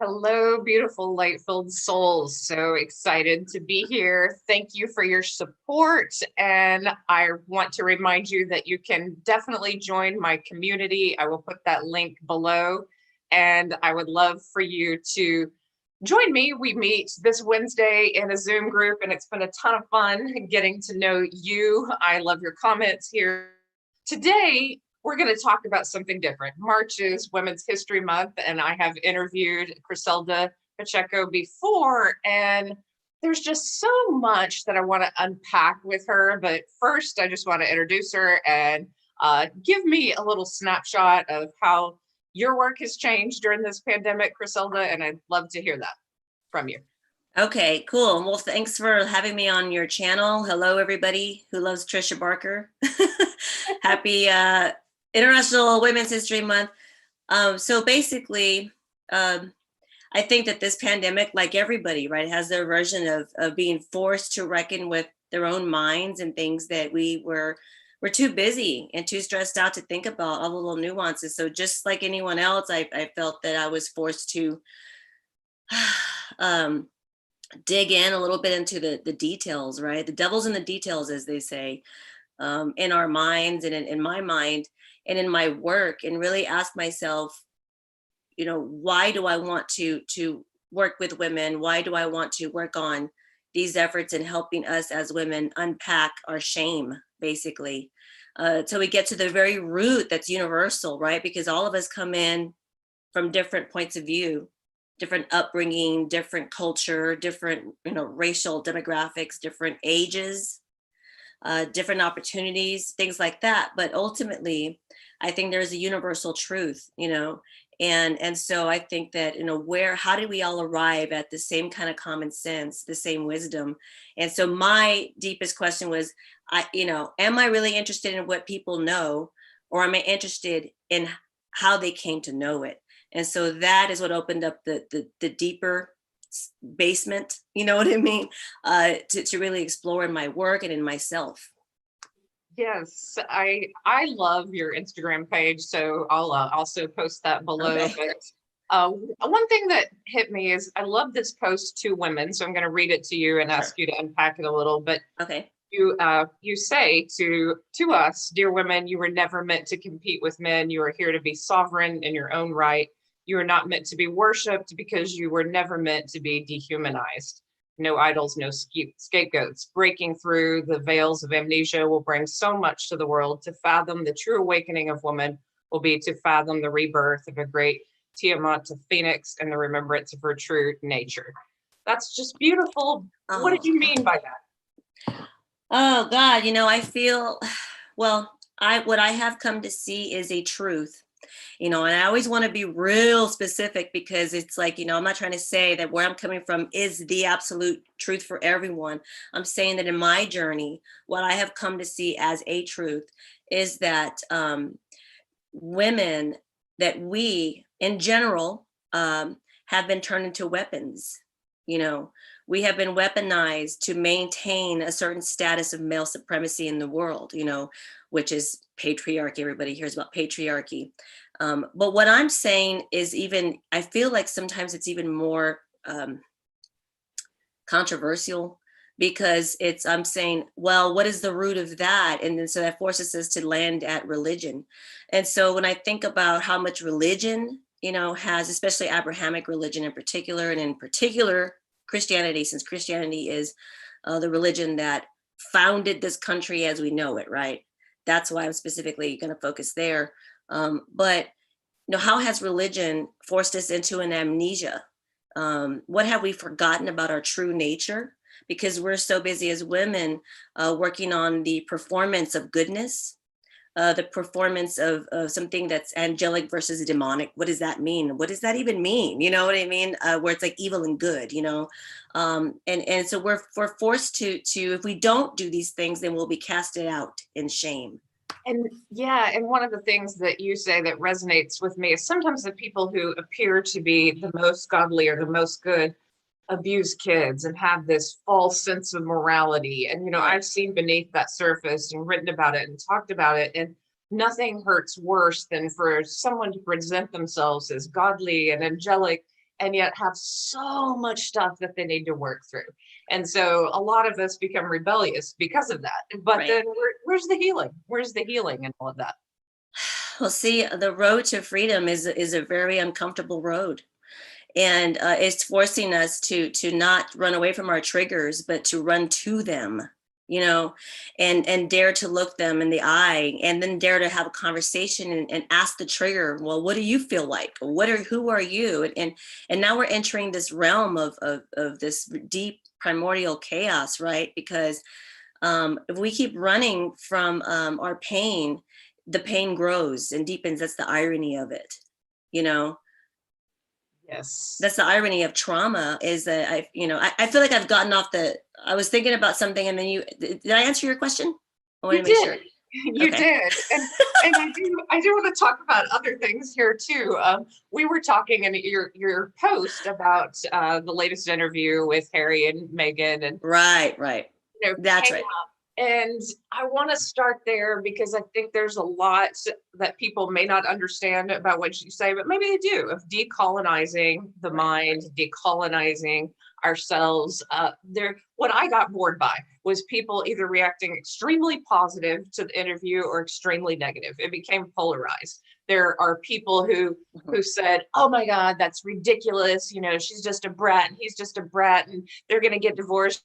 Hello, beautiful light-filled souls. So excited to be here. Thank you for your support. And I want to remind you that you can definitely join my community. I will put that link below. And I would love for you to join me. We meet this Wednesday in a Zoom group, and it's been a ton of fun getting to know you. I love your comments here. Today, we're going to talk about something different. March is Women's History Month, and I have interviewed Chriselda Pacheco before, and there's just so much that I want to unpack with her. But first, I just want to introduce her and give me a little snapshot of how your work has changed during this pandemic, Chriselda, and I'd love to hear that from you. Okay, cool. Well, thanks for having me on your channel. Hello, everybody who loves Trisha Barker. Happy International Women's History Month. So basically, I think that this pandemic, like everybody, right, has their version of being forced to reckon with their own minds and things that we're too busy and too stressed out to think about all the little nuances. So just like anyone else, I felt that I was forced to dig in a little bit into the details, right? The devil's in the details, as they say, in our minds and in my mind and in my work, and really ask myself, why do I want to work with women? Why do I want to work on these efforts in helping us as women unpack our shame, basically? So we get to the very root that's universal, right? Because all of us come in from different points of view, different upbringing, different culture, different, racial demographics, different ages, different opportunities, things like that. But ultimately, I think there's a universal truth, and so I think that, how did we all arrive at the same kind of common sense, the same wisdom? And so my deepest question was, am I really interested in what people know, or am I interested in how they came to know it? And so that is what opened up the deeper basement, you know what I mean, to really explore in my work and in myself. Yes, I love your Instagram page, so I'll also post that below. Okay. But one thing that hit me is I love this post to women, so I'm going to read it to you and ask you to unpack it a little. But okay, you say to us, dear women, you were never meant to compete with men. You are here to be sovereign in your own right. You are not meant to be worshipped because you were never meant to be dehumanized. No idols, no scapegoats. Breaking through the veils of amnesia will bring so much to the world. To fathom the true awakening of woman will be to fathom the rebirth of a great Tiamat to Phoenix and the remembrance of her true nature. That's just beautiful. Oh. What did you mean by that? Oh God, I feel, well, what I have come to see is a truth. And I always want to be real specific, because it's like, I'm not trying to say that where I'm coming from is the absolute truth for everyone. I'm saying that in my journey, what I have come to see as a truth is that women, that we in general have been turned into weapons. We have been weaponized to maintain a certain status of male supremacy in the world, which is patriarchy. Everybody hears about patriarchy. But what I'm saying is, I feel like sometimes it's even more controversial, because I'm saying, well, what is the root of that? And then so that forces us to land at religion. And so when I think about how much religion, has, especially Abrahamic religion in particular, and in particular Christianity, since Christianity is the religion that founded this country as we know it, right? That's why I'm specifically going to focus there. But how has religion forced us into an amnesia? What have we forgotten about our true nature? Because we're so busy as women working on the performance of goodness, the performance of something that's angelic versus demonic. What does that mean? What does that even mean? You know what I mean? Where it's like evil and good, and so we're forced to, if we don't do these things, then we'll be casted out in shame. And one of the things that you say that resonates with me is sometimes the people who appear to be the most godly or the most good abuse kids and have this false sense of morality. And, I've seen beneath that surface and written about it and talked about it. And nothing hurts worse than for someone to present themselves as godly and angelic and yet have so much stuff that they need to work through. And so a lot of us become rebellious because of that. But Right. then where's the healing? Where's the healing in all of that? Well, see, the road to freedom is a very uncomfortable road, and it's forcing us to not run away from our triggers, but to run to them, you know, and dare to look them in the eye, and then dare to have a conversation and ask the trigger, well, what do you feel like? Who are you? And now we're entering this realm of this deep primordial chaos, right? Because if we keep running from our pain, the pain grows and deepens. That's the irony of it, you know. Yes. That's the irony of trauma, is that I feel like I've gotten off I was thinking about something, and then did I answer your question? I want to make sure. You Okay. did. And I do want to talk about other things here too. We were talking in your post about the latest interview with Harry and Meghan, and Right. That's came right. up. And I want to start there because I think there's a lot that people may not understand about what you say, but maybe they do, of decolonizing the mind, decolonizing ourselves. What I got bored by was people either reacting extremely positive to the interview or extremely negative. It became polarized. There are people who said, "Oh my God, that's ridiculous. She's just a brat, and he's just a brat, and they're going to get divorced.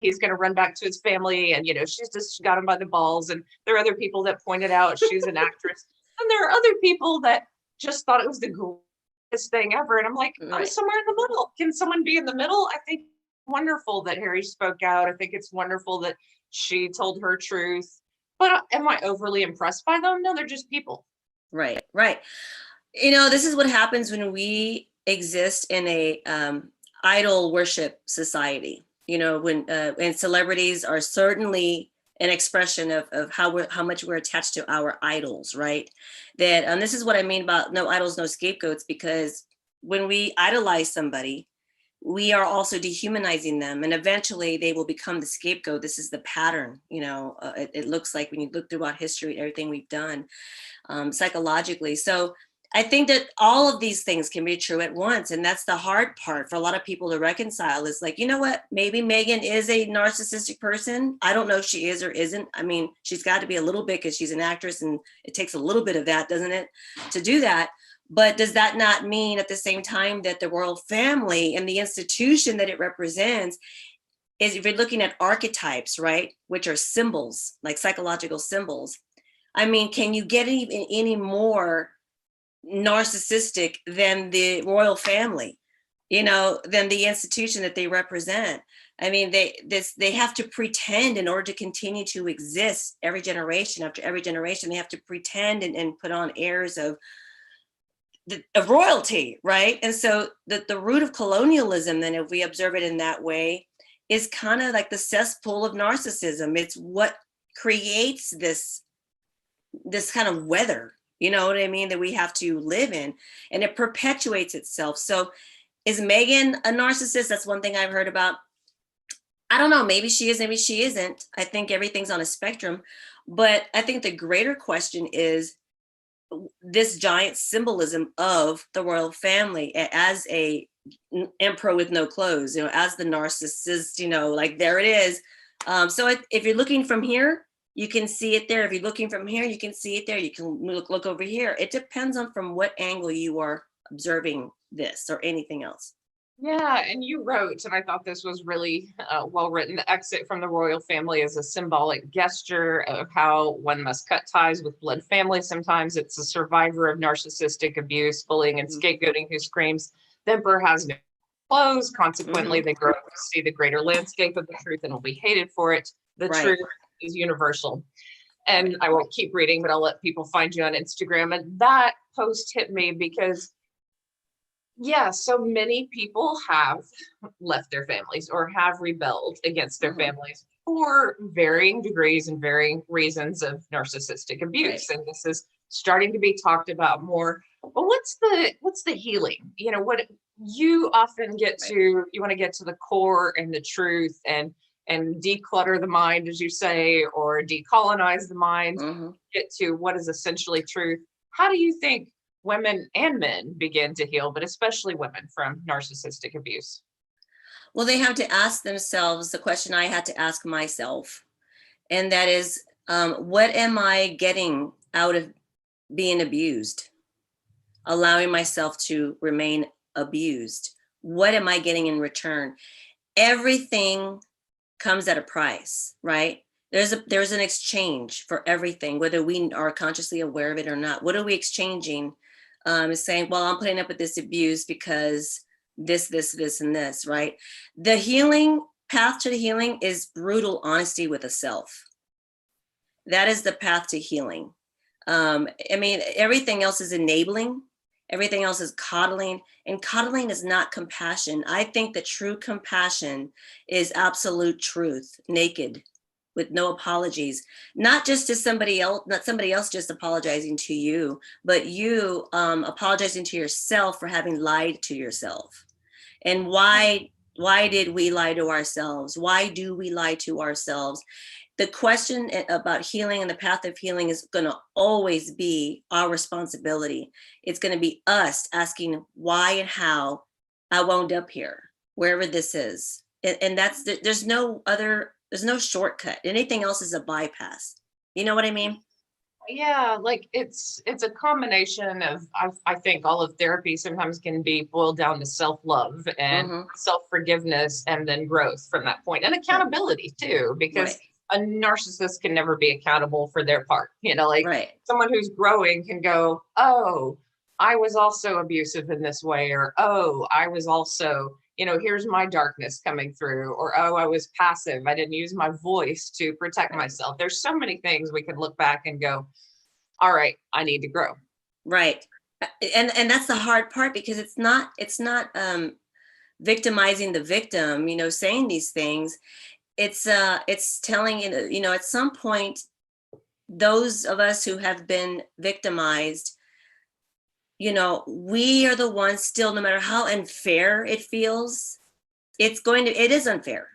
He's going to run back to his family, and she's just got him by the balls." And there are other people that pointed out she's an actress, and there are other people that just thought it was the greatest thing ever. And I'm like, I'm somewhere in the middle. Can someone be in the middle? I think it's wonderful that Harry spoke out. I think it's wonderful that she told her truth. But am I overly impressed by them? No, they're just people. Right. This is what happens when we exist in a idol worship society. When celebrities are certainly an expression of how much we're attached to our idols, right? That this is what I mean about no idols, no scapegoats, because when we idolize somebody, we are also dehumanizing them, and eventually they will become the scapegoat. This is the pattern. It looks like when you look throughout history, everything we've done psychologically. So I think that all of these things can be true at once. And that's the hard part for a lot of people to reconcile, is like, you know what, maybe Meghan is a narcissistic person. I don't know if she is or isn't. I mean, she's got to be a little bit, because she's an actress, and it takes a little bit of that, doesn't it, to do that? But does that not mean at the same time that the royal family and the institution that it represents is, if you're looking at archetypes, right, which are symbols, like psychological symbols, I mean, can you get even any more narcissistic than the royal family, than the institution that they represent? I mean, they have to pretend in order to continue to exist. Every generation after every generation, they have to pretend and put on airs of royalty, right? And so the root of colonialism, then, if we observe it in that way, is kind of like the cesspool of narcissism. It's what creates this kind of weather, you know what I mean, that we have to live in, and it perpetuates itself. So is Meghan a narcissist? That's one thing I've heard about. I don't know, maybe she is, maybe she isn't. I think everything's on a spectrum. But I think the greater question is this giant symbolism of the royal family as a emperor with no clothes, as the narcissist, like there it is. So if you're looking from here, you can see it there. If you're looking from here, you can see it there. You can look over here. It depends on from what angle you are observing this or anything else. Yeah, and you wrote, and I thought this was really well written, the exit from the royal family is a symbolic gesture of how one must cut ties with blood family. Sometimes it's a survivor of narcissistic abuse, bullying, and scapegoating who screams, "The emperor has no clothes." Consequently, they grow up to see the greater landscape of the truth and will be hated for it. The truth is universal. And I won't keep reading, but I'll let people find you on Instagram. And that post hit me because, yeah, so many people have left their families or have rebelled against their families for varying degrees and varying reasons of narcissistic abuse. And this is starting to be talked about more. But what's the healing? What you often get to, you want to get to the core and the truth and declutter the mind, as you say, or decolonize the mind, get to what is essentially truth. How do you think women and men begin to heal, but especially women, from narcissistic abuse? Well, they have to ask themselves the question I had to ask myself, and that is, what am I getting out of being abused? Allowing myself to remain abused. What am I getting in return? Everything comes at a price, right? There's an exchange for everything, whether we are consciously aware of it or not. What are we exchanging? Is saying, well, I'm putting up with this abuse because this, and this, right? The healing path to the healing is brutal honesty with a self. That is the path to healing. I mean, everything else is enabling. Everything else is coddling, and coddling is not compassion. I think that true compassion is absolute truth, naked, with no apologies, not just to somebody else, not somebody else just apologizing to you, but you apologizing to yourself for having lied to yourself. And why did we lie to ourselves? Why do we lie to ourselves? The question about healing and the path of healing is going to always be our responsibility. It's going to be us asking why and how I wound up here, wherever this is. And that's, there's no shortcut. Anything else is a bypass. You know what I mean? Yeah, like it's a combination of, I think all of therapy sometimes can be boiled down to self-love and self-forgiveness, and then growth from that point, and accountability too, because a narcissist can never be accountable for their part. Like someone who's growing can go, oh, I was also abusive in this way, or oh, I was also, here's my darkness coming through, or oh, I was passive, I didn't use my voice to protect myself. There's so many things we can look back and go, all right, I need to grow. Right. And that's the hard part, because it's not victimizing the victim, saying these things. It's telling, at some point, those of us who have been victimized, we are the ones still, no matter how unfair it feels, it is unfair.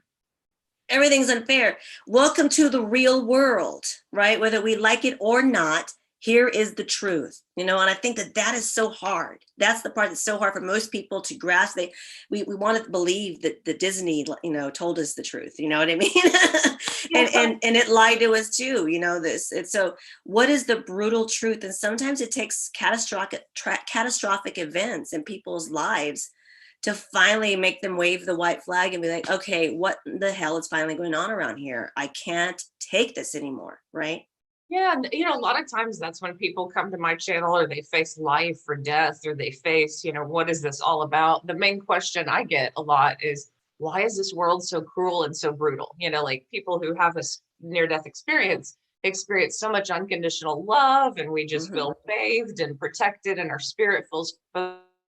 Everything's unfair. Welcome to the real world, right? Whether we like it or not, here is the truth, and I think that is so hard. That's the part that's so hard for most people to grasp. We want to believe that the Disney, told us the truth. You know what I mean? and it lied to us too. This. And so, what is the brutal truth? And sometimes it takes catastrophic events in people's lives to finally make them wave the white flag and be like, okay, what the hell is finally going on around here? I can't take this anymore, right? Yeah, a lot of times that's when people come to my channel, or they face life or death, or they face, what is this all about? The main question I get a lot is, why is this world so cruel and so brutal? Like people who have a near-death experience so much unconditional love, and we just feel bathed and protected, and our spirit feels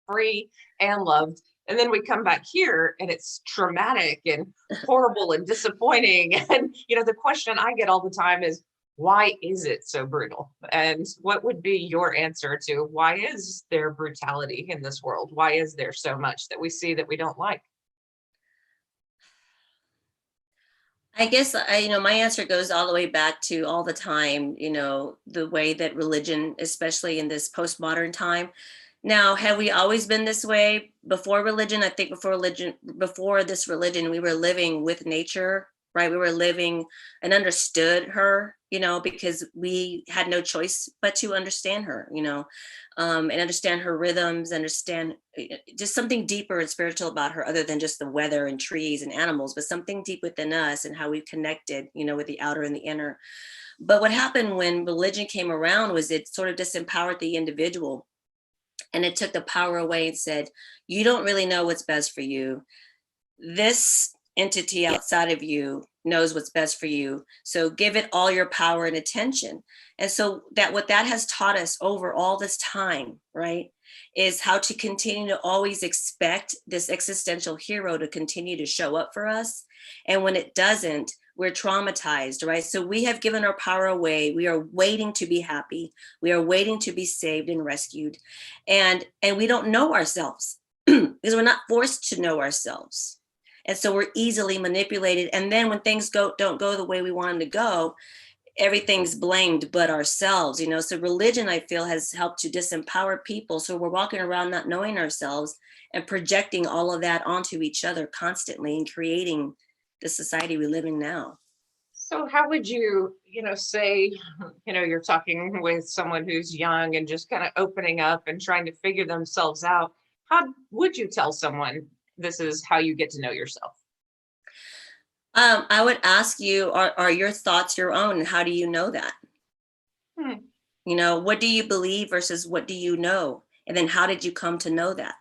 free and loved. And then we come back here and it's traumatic and horrible and disappointing. And, the question I get all the time is, why is it so brutal? And what would be your answer to, why is there brutality in this world? Why is there so much that we see that we don't like? I guess my answer goes all the way back to all the time, the way that religion, especially in this postmodern time. Now, have we always been this way before religion? I think before this religion, we were living with nature, right? We were living and understood her, because we had no choice but to understand her, and understand her rhythms, understand just something deeper and spiritual about her, other than just the weather and trees and animals, but something deep within us and how we've connected, with the outer and the inner. But what happened when religion came around was it sort of disempowered the individual, and it took the power away and said, you don't really know what's best for you. This entity outside of you knows what's best for you. So give it all your power and attention. And so what that has taught us over all this time, right, is how to continue to always expect this existential hero to continue to show up for us. And when it doesn't, we're traumatized, right? So we have given our power away. We are waiting to be happy. We are waiting to be saved and rescued. And we don't know ourselves because we're not forced to know ourselves. And so we're easily manipulated. And then when things don't go the way we want them to go, everything's blamed but ourselves, you know. So religion, I feel, has helped to disempower people. So we're walking around not knowing ourselves and projecting all of that onto each other constantly and creating the society we live in now. So how would you, say, you're talking with someone who's young and just kind of opening up and trying to figure themselves out. How would you tell someone this is how you get to know yourself? I would ask you, are your thoughts your own? And how do you know that? Hmm. You know, what do you believe versus what do you know? And then how did you come to know that?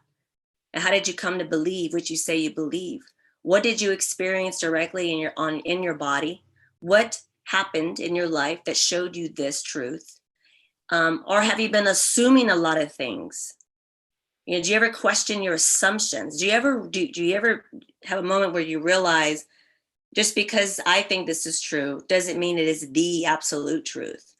And how did you come to believe what you say you believe? What did you experience directly in your body? What happened in your life that showed you this truth? Or have you been assuming a lot of things? You know, do you ever question your assumptions? Do you ever have a moment where you realize, just because I think this is true doesn't mean it is the absolute truth?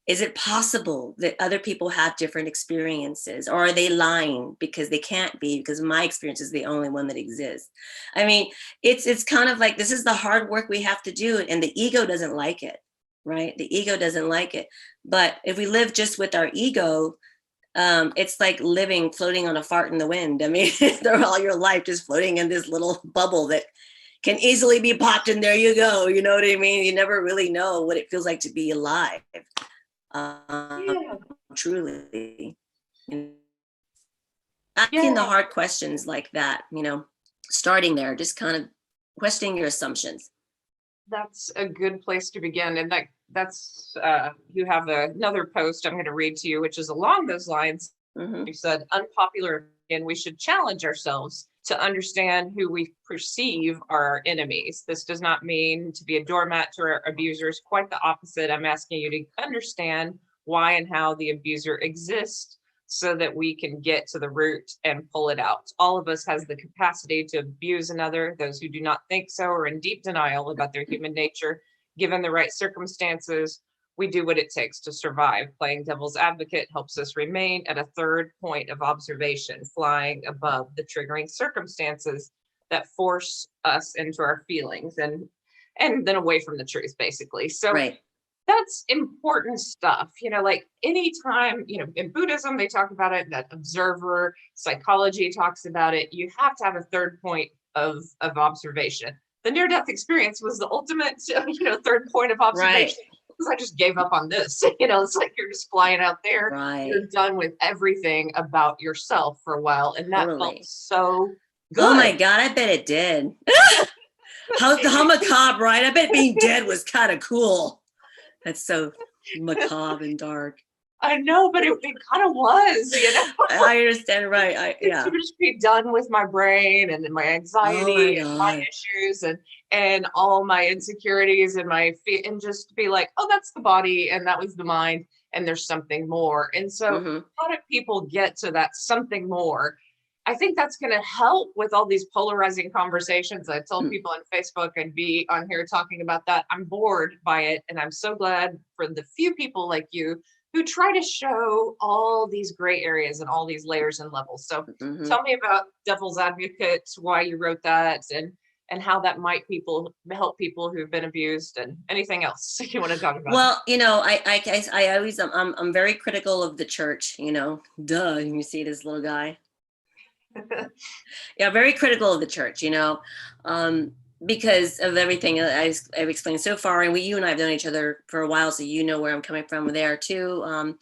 Is it possible that other people have different experiences, or are they lying because they can't be, because my experience is the only one that exists? I mean, it's kind of like, this is the hard work we have to do, and the ego doesn't like it, right? The ego doesn't like it. But if we live just with our ego, it's like floating on a fart in the wind. I mean, they're all your life just floating in this little bubble that can easily be popped, and there you go. You know what I mean? You never really know what it feels like to be alive. Yeah. Truly. Yeah. Asking the hard questions like that, you know, starting there, just kind of questioning your assumptions. That's a good place to begin. And that's you have another post I'm going to read to you, which is along those lines. Mm-hmm. You said, unpopular opinion, we should challenge ourselves to understand who we perceive are our enemies. This does not mean to be a doormat to our abusers. Quite the opposite. I'm asking you to understand why and how the abuser exists so that we can get to the root and pull it out. All of us has the capacity to abuse another. Those who do not think so are in deep denial about their human nature. Given the right circumstances, we do what it takes to survive. Playing devil's advocate helps us remain at a third point of observation, flying above the triggering circumstances that force us into our feelings and then away from the truth, basically. So right. That's important stuff. Like anytime, in Buddhism, they talk about it, that observer psychology talks about it. You have to have a third point of observation. The near-death experience was the ultimate, third point of observation. Right. Because I just gave up on this. It's like you're just flying out there. Right. You're done with everything about yourself for a while. And that felt so good. Oh my God, I bet it did. How macabre, right? I bet being dead was kind of cool. That's so macabre and dark. I know, but it kind of was, I understand, right? To just be done with my brain and my anxiety and my issues and all my insecurities and my feet, and just be like, oh, that's the body and that was the mind, and there's something more. And so how do people get to that something more? I think that's going to help with all these polarizing conversations. I tell people on Facebook I'd be on here talking about that. I'm bored by it. And I'm so glad for the few people like you who try to show all these gray areas and all these layers and levels. So tell me about Devil's Advocate, why you wrote that, and how that might help people who've been abused, and anything else you want to talk about. Well, I always, I'm very critical of the church, duh, you see this little guy. Yeah, very critical of the church, because of everything I've explained so far. And you and I have known each other for a while, so you know where I'm coming from there too.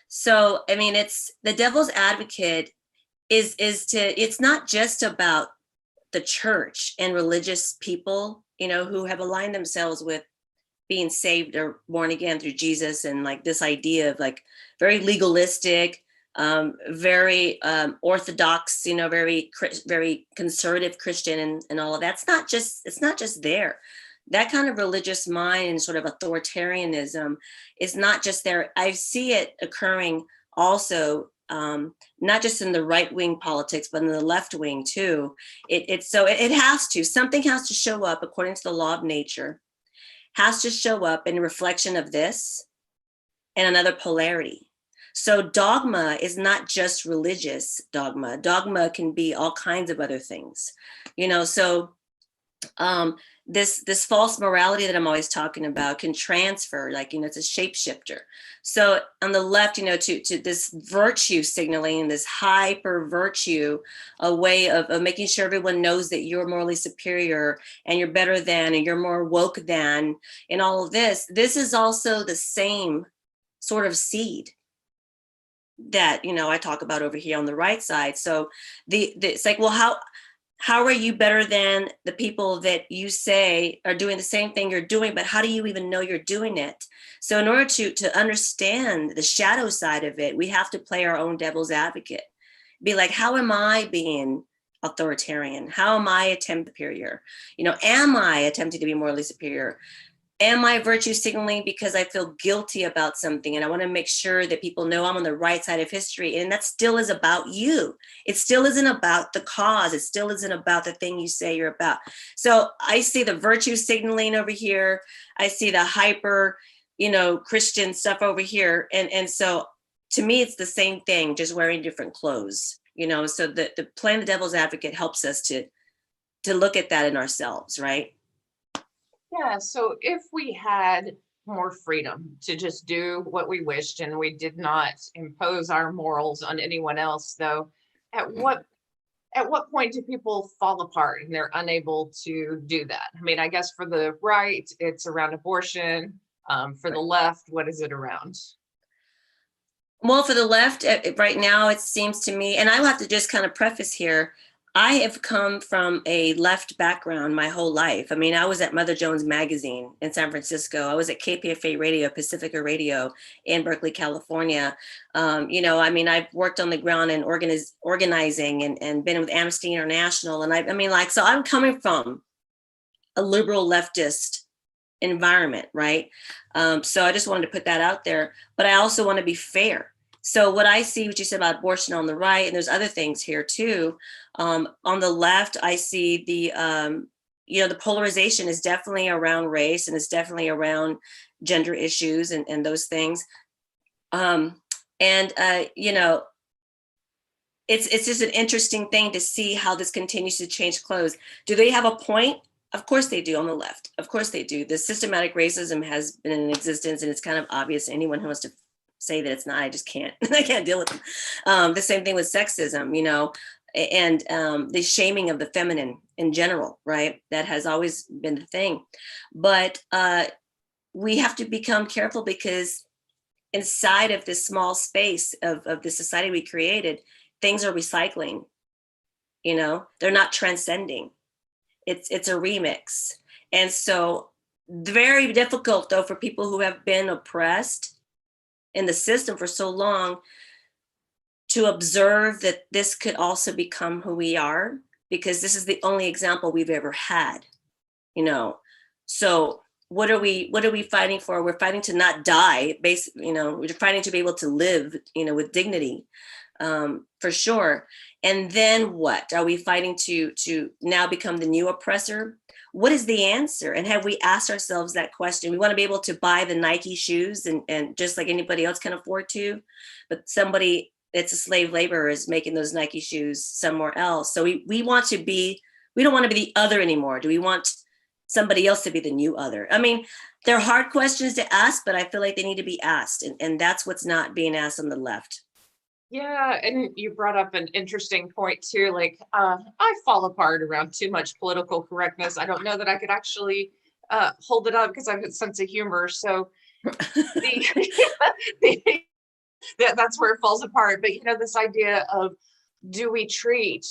So, I mean, it's the devil's advocate it's not just about the church and religious people, who have aligned themselves with being saved or born again through Jesus, and like this idea of like very legalistic, very orthodox, very conservative Christian and all of that. It's not just there. That kind of religious mind and sort of authoritarianism is not just there. I see it occurring also, not just in the right wing politics, but in the left wing too. Something has to show up according to the law of nature, has to show up in reflection of this and another polarity. So dogma is not just religious dogma. Dogma can be all kinds of other things, so this false morality that I'm always talking about can transfer, like, it's a shapeshifter. So on the left, to this virtue signaling, this hyper virtue, a way of making sure everyone knows that you're morally superior and you're better than, and you're more woke than, and all of this is also the same sort of seed that, I talk about over here on the right side. So it's like, well, how are you better than the people that you say are doing the same thing you're doing, but how do you even know you're doing it? So in order to understand the shadow side of it, we have to play our own devil's advocate. Be like, how am I being authoritarian? How am I attempting superior? Am I attempting to be morally superior? Am I virtue signaling because I feel guilty about something and I want to make sure that people know I'm on the right side of history? And that still is about you. It still isn't about the cause. It still isn't about the thing you say you're about. So I see the virtue signaling over here. I see the hyper, Christian stuff over here. And so to me, it's the same thing, just wearing different clothes, so the playing the devil's advocate helps us to look at that in ourselves, right? Yeah, so if we had more freedom to just do what we wished and we did not impose our morals on anyone else, though, at what point do people fall apart and they're unable to do that? I mean, I guess for the right, it's around abortion. For the left, what is it around? Well, for the left, right now, it seems to me, and I'll have to just kind of preface here, I have come from a left background my whole life. I mean, I was at Mother Jones Magazine in San Francisco. I was at KPFA Radio, Pacifica Radio in Berkeley, California. I've worked on the ground and organizing and been with Amnesty International. And so I'm coming from a liberal leftist environment, right? So I just wanted to put that out there. But I also want to be fair. So what I see, what you said about abortion on the right, and there's other things here too. On the left, I see the polarization is definitely around race and it's definitely around gender issues and those things. It's just an interesting thing to see how this continues to change clothes. Do they have a point? Of course they do on the left. Of course they do. The systematic racism has been in existence and it's kind of obvious to anyone who wants to say that it's not. I just can't. I can't deal with them. The same thing with sexism, and the shaming of the feminine in general, right? That has always been the thing. But we have to become careful because inside of this small space of the society we created, things are recycling. They're not transcending. It's a remix. And so very difficult though for people who have been oppressed in the system for so long to observe that this could also become who we are, because this is the only example we've ever had, So what are we fighting for? We're fighting to not die, basically, we're fighting to be able to live, with dignity, for sure. And then what? Are we fighting to now become the new oppressor? What is the answer? And have we asked ourselves that question? We want to be able to buy the Nike shoes and just like anybody else can afford to, but somebody that's a slave laborer is making those Nike shoes somewhere else. So we don't want to be the other anymore. Do we want somebody else to be the new other? I mean, they're hard questions to ask, but I feel like they need to be asked. And that's what's not being asked on the left. Yeah, and you brought up an interesting point too. Like, I fall apart around too much political correctness. I don't know that I could actually hold it up because I have a sense of humor. So that's where it falls apart. But this idea of, do we treat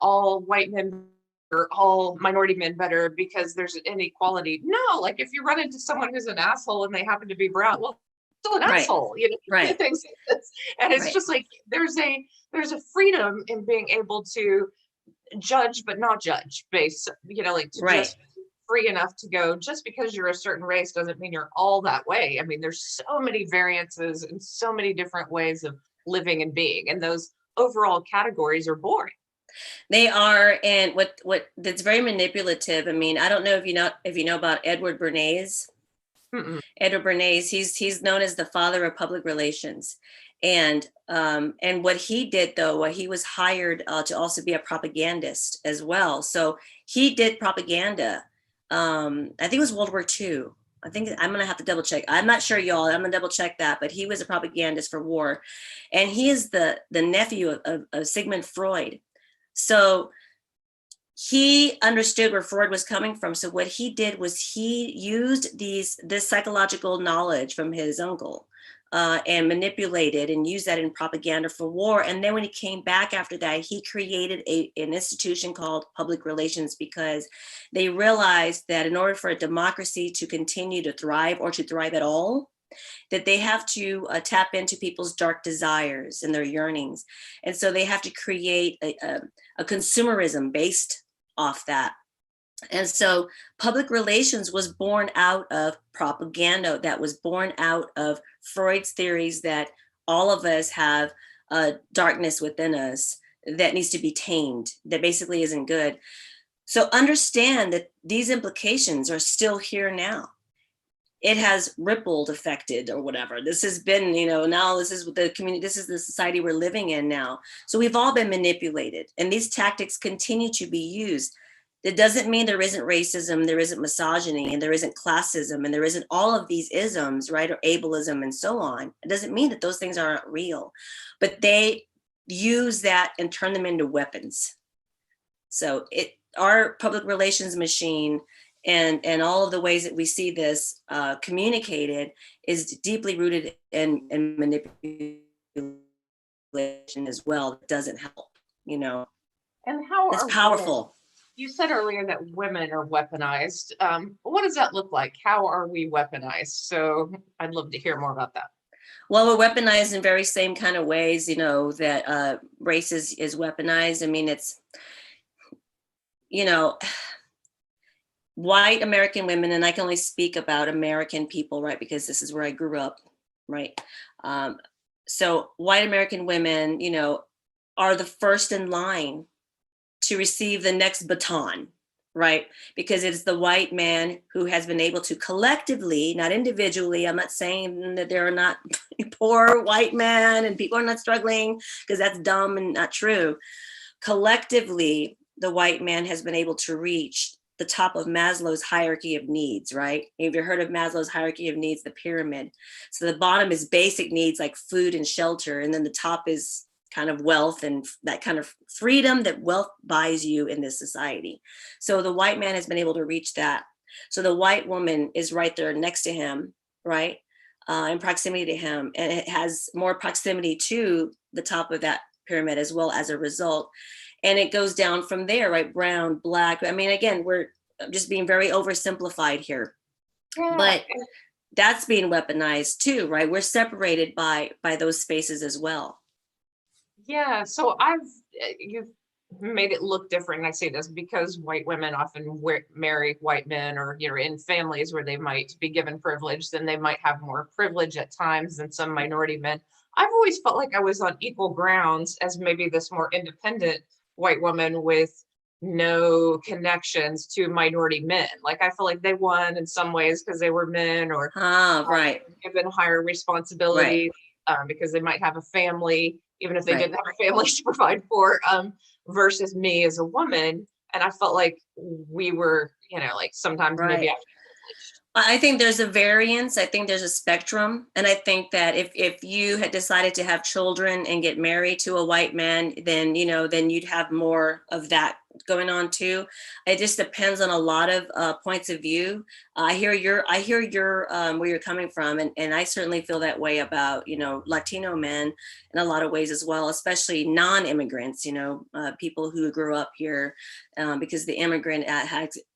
all white men or all minority men better because there's inequality? No, like if you run into someone who's an asshole and they happen to be brown, well, still an asshole, right. And it's just like there's a freedom in being able to judge but not judge based, just free enough to go, just because you're a certain race doesn't mean you're all that way. I mean, there's so many variances and so many different ways of living and being, and those overall categories are boring. They are, and what that's very manipulative. I mean, I don't know if you know about Edward Bernays. Mm-mm. Edward Bernays, he's known as the father of public relations. And what he did, though, he was hired to also be a propagandist as well. So he did propaganda. I think it was World War II. I think I'm gonna have to double check. I'm not sure, y'all. I'm gonna double check that. But he was a propagandist for war, and he is the nephew of Sigmund Freud. So he understood where Freud was coming from. So what he did was he used this psychological knowledge from his uncle and manipulated and used that in propaganda for war. And then when he came back after that, he created an institution called public relations, because they realized that in order for a democracy to continue to thrive, or to thrive at all, that they have to tap into people's dark desires and their yearnings. And so they have to create a consumerism based off that. And so public relations was born out of propaganda, that was born out of Freud's theories that all of us have darkness within us that needs to be tamed, that basically isn't good. So understand that these implications are still here now. It has rippled, affected, or whatever. This has been, now this is the community, this is the society we're living in now. So we've all been manipulated, and these tactics continue to be used. It doesn't mean there isn't racism, there isn't misogyny, and there isn't classism, and there isn't all of these isms, right, or ableism and so on. It doesn't mean that those things aren't real, but they use that and turn them into weapons. So our public relations machine and all of the ways that we see this communicated is deeply rooted in manipulation as well. It doesn't help, And how it's are powerful. women, you said earlier that women are weaponized. What does that look like? How are we weaponized? So I'd love to hear more about that. Well, we're weaponized in very same kind of ways, that race is weaponized. I mean, it's, white American women, and I can only speak about American people, right? Because this is where I grew up, right? So white American women, are the first in line to receive the next baton, right? Because it's the white man who has been able to collectively, not individually, I'm not saying that there are not poor white men and people are not struggling, because that's dumb and not true. Collectively, the white man has been able to reach the top of Maslow's hierarchy of needs, right? Have you heard of Maslow's hierarchy of needs, the pyramid? So the bottom is basic needs like food and shelter. And then the top is kind of wealth and that kind of freedom that wealth buys you in this society. So the white man has been able to reach that. So the white woman is right there next to him, right? In proximity to him. And it has more proximity to the top of that pyramid as well as a result. And it goes down from there, right? Brown, black. I mean, again, we're just being very oversimplified here, but that's being weaponized too, right? We're separated by those spaces as well. Yeah, so you've made it look different. I say this because white women often marry white men, or in families where they might be given privilege, then they might have more privilege at times than some minority men. I've always felt like I was on equal grounds as maybe this more independent white woman with no connections to minority men. Like I feel like they won in some ways because they were men, or right, given higher responsibilities, right. Because they might have a family, even if they didn't have a family to provide for, versus me as a woman. And I felt like we were, like sometimes maybe I think there's a variance. I think there's a spectrum. And I think that if you had decided to have children and get married to a white man, then, then you'd have more of that going on too. It just depends on a lot of points of view. I hear your where you're coming from. And I certainly feel that way about, Latino men in a lot of ways as well, especially non-immigrants, people who grew up here, because the immigrant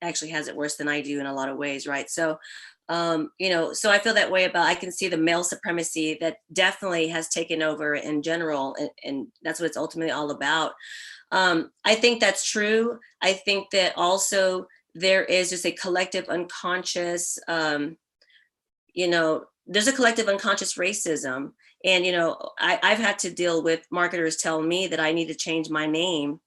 actually has it worse than I do in a lot of ways, right? So, so I feel that way about, I can see the male supremacy that definitely has taken over in general, and that's what it's ultimately all about. I think that's true. I think that also there is just a collective unconscious, there's a collective unconscious racism. And, I've had to deal with marketers tell me that I need to change my name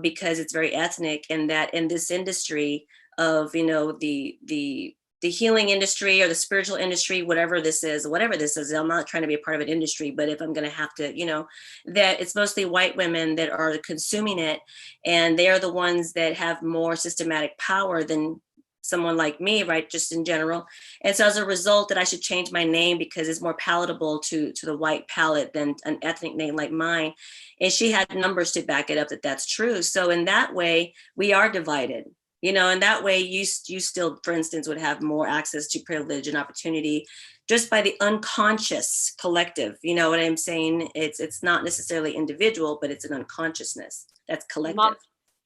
because it's very ethnic, and that in this industry of, the the healing industry or the spiritual industry, whatever this is, I'm not trying to be a part of an industry, but if I'm going to have to, that it's mostly white women that are consuming it, and they are the ones that have more systematic power than someone like me, right? Just in general. And so as a result, that I should change my name because it's more palatable to the white palate than an ethnic name like mine. And she had numbers to back it up that that's true. So in that way, we are divided. In that way, you still, for instance, would have more access to privilege and opportunity just by the unconscious collective. You know what I'm saying? It's not necessarily individual, but it's an unconsciousness that's collective.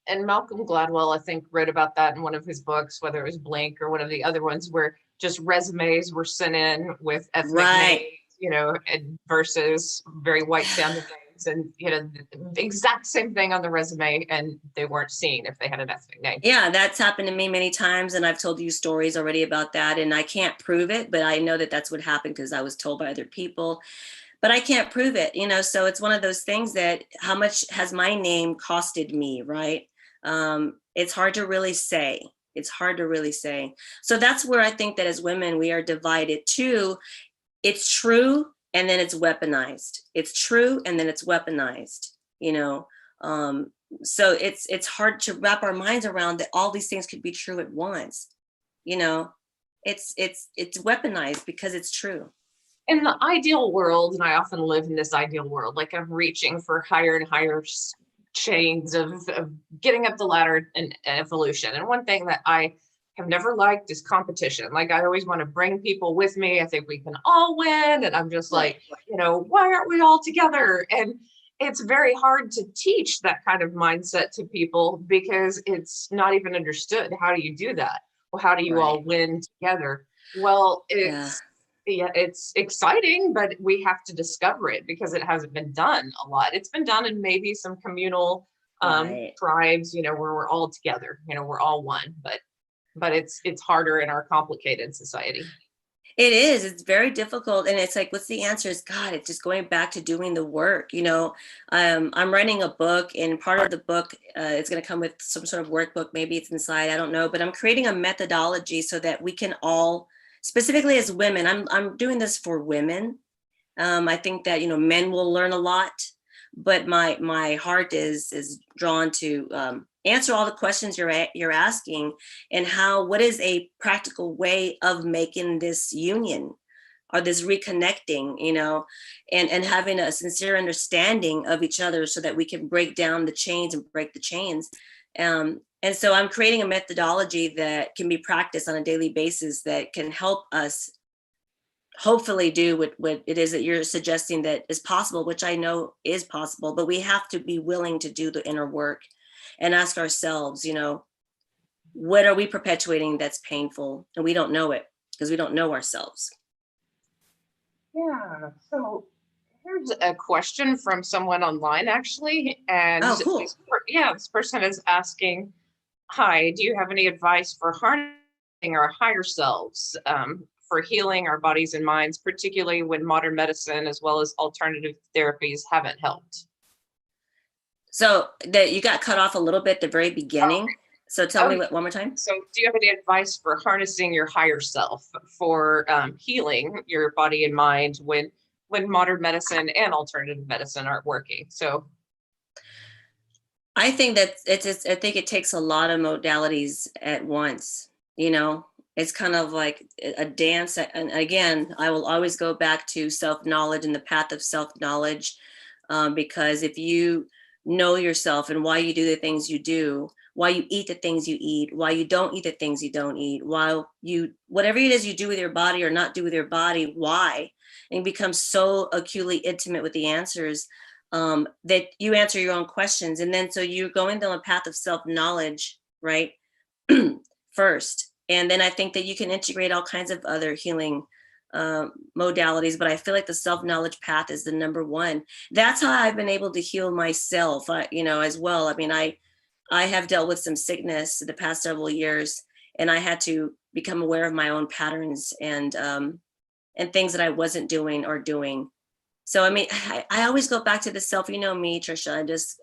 And Malcolm Gladwell, I think, wrote about that in one of his books, whether it was Blink or one of the other ones, where just resumes were sent in with ethnic names, versus very white sounding names. And, the exact same thing on the resume, and they weren't seen if they had an ethnic name. Yeah, that's happened to me many times. And I've told you stories already about that. And I can't prove it, but I know that that's what happened because I was told by other people. But I can't prove it, so it's one of those things that how much has my name costed me, right? It's hard to really say. So that's where I think that as women, we are divided too. It's true, and then it's weaponized. It's true, and then it's weaponized, so it's hard to wrap our minds around that all these things could be true at once. It's weaponized because it's true. In the ideal world, and I often live in this ideal world, like I'm reaching for higher and higher chains of getting up the ladder and evolution. And one thing that I have never liked is competition. Like I always want to bring people with me. I think we can all win. And I'm just like, why aren't we all together? And it's very hard to teach that kind of mindset to people because it's not even understood. How do you do that? Well, how do you all win together? Well, it's exciting, but we have to discover it because it hasn't been done a lot. It's been done in maybe some communal tribes, where we're all together, we're all one, but it's harder in our complicated society. It is. It's very difficult. And it's like, what's the answer? Is God, it's just going back to doing the work. I'm writing a book, and part of the book, it's going to come with some sort of workbook. Maybe it's inside, I don't know, but I'm creating a methodology so that we can all, specifically as women, I'm doing this for women. I think that, men will learn a lot, but my heart is drawn to answer all the questions you're asking, and what is a practical way of making this union or this reconnecting, and having a sincere understanding of each other so that we can break down the chains and break the chains. And so I'm creating a methodology that can be practiced on a daily basis that can help us hopefully do what it is that you're suggesting that is possible, which I know is possible, but we have to be willing to do the inner work and ask ourselves, what are we perpetuating that's painful? And we don't know it because we don't know ourselves. Yeah. So here's a question from someone online, actually. And cool. This person is asking, hi, do you have any advice for harnessing our higher selves, for healing our bodies and minds, particularly when modern medicine as well as alternative therapies haven't helped? So that you got cut off a little bit at the very beginning. So tell me one more time. So do you have any advice for harnessing your higher self, for healing your body and mind when modern medicine and alternative medicine aren't working? So I think that I think it takes a lot of modalities at once. It's kind of like a dance. And again, I will always go back to self-knowledge and the path of self-knowledge, because if you know yourself and why you do the things you do, why you eat the things you eat, why you don't eat the things you don't eat, whatever it is you do with your body or not do with your body, why, and you become so acutely intimate with the answers, that you answer your own questions. And then so you're going down a path of self-knowledge, right? First. And then I think that you can integrate all kinds of other healing modalities, but I feel like the self-knowledge path is the number one. That's how I've been able to heal myself, as well. I mean, I have dealt with some sickness the past several years, and I had to become aware of my own patterns and things that I wasn't doing or doing. So, I mean, I always go back to the self, me, Trisha, I just,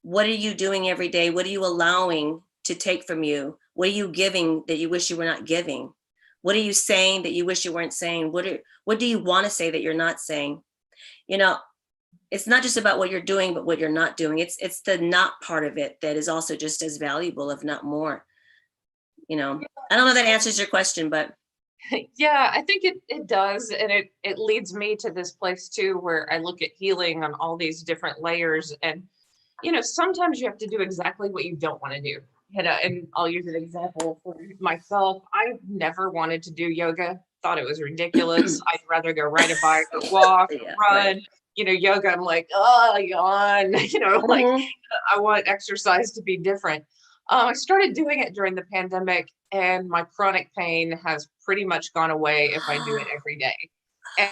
what are you doing every day? What are you allowing to take from you? What are you giving that you wish you were not giving? What are you saying that you wish you weren't saying? What do you want to say that you're not saying? You know, it's not just about what you're doing, but what you're not doing. It's the not part of it that is also just as valuable, if not more. You know, I don't know if that answers your question, but Yeah, I think it does. And it leads me to this place too, where I look at healing on all these different layers. And, sometimes you have to do exactly what you don't want to do. And I'll use an example for myself. I never wanted to do yoga, thought it was ridiculous. I'd rather go ride a bike or walk or yeah, run. right. Yoga, I'm like, oh, yawn. Like Mhm. I want exercise to be different. I started doing it during the pandemic, and my chronic pain has pretty much gone away if I do it every day. And,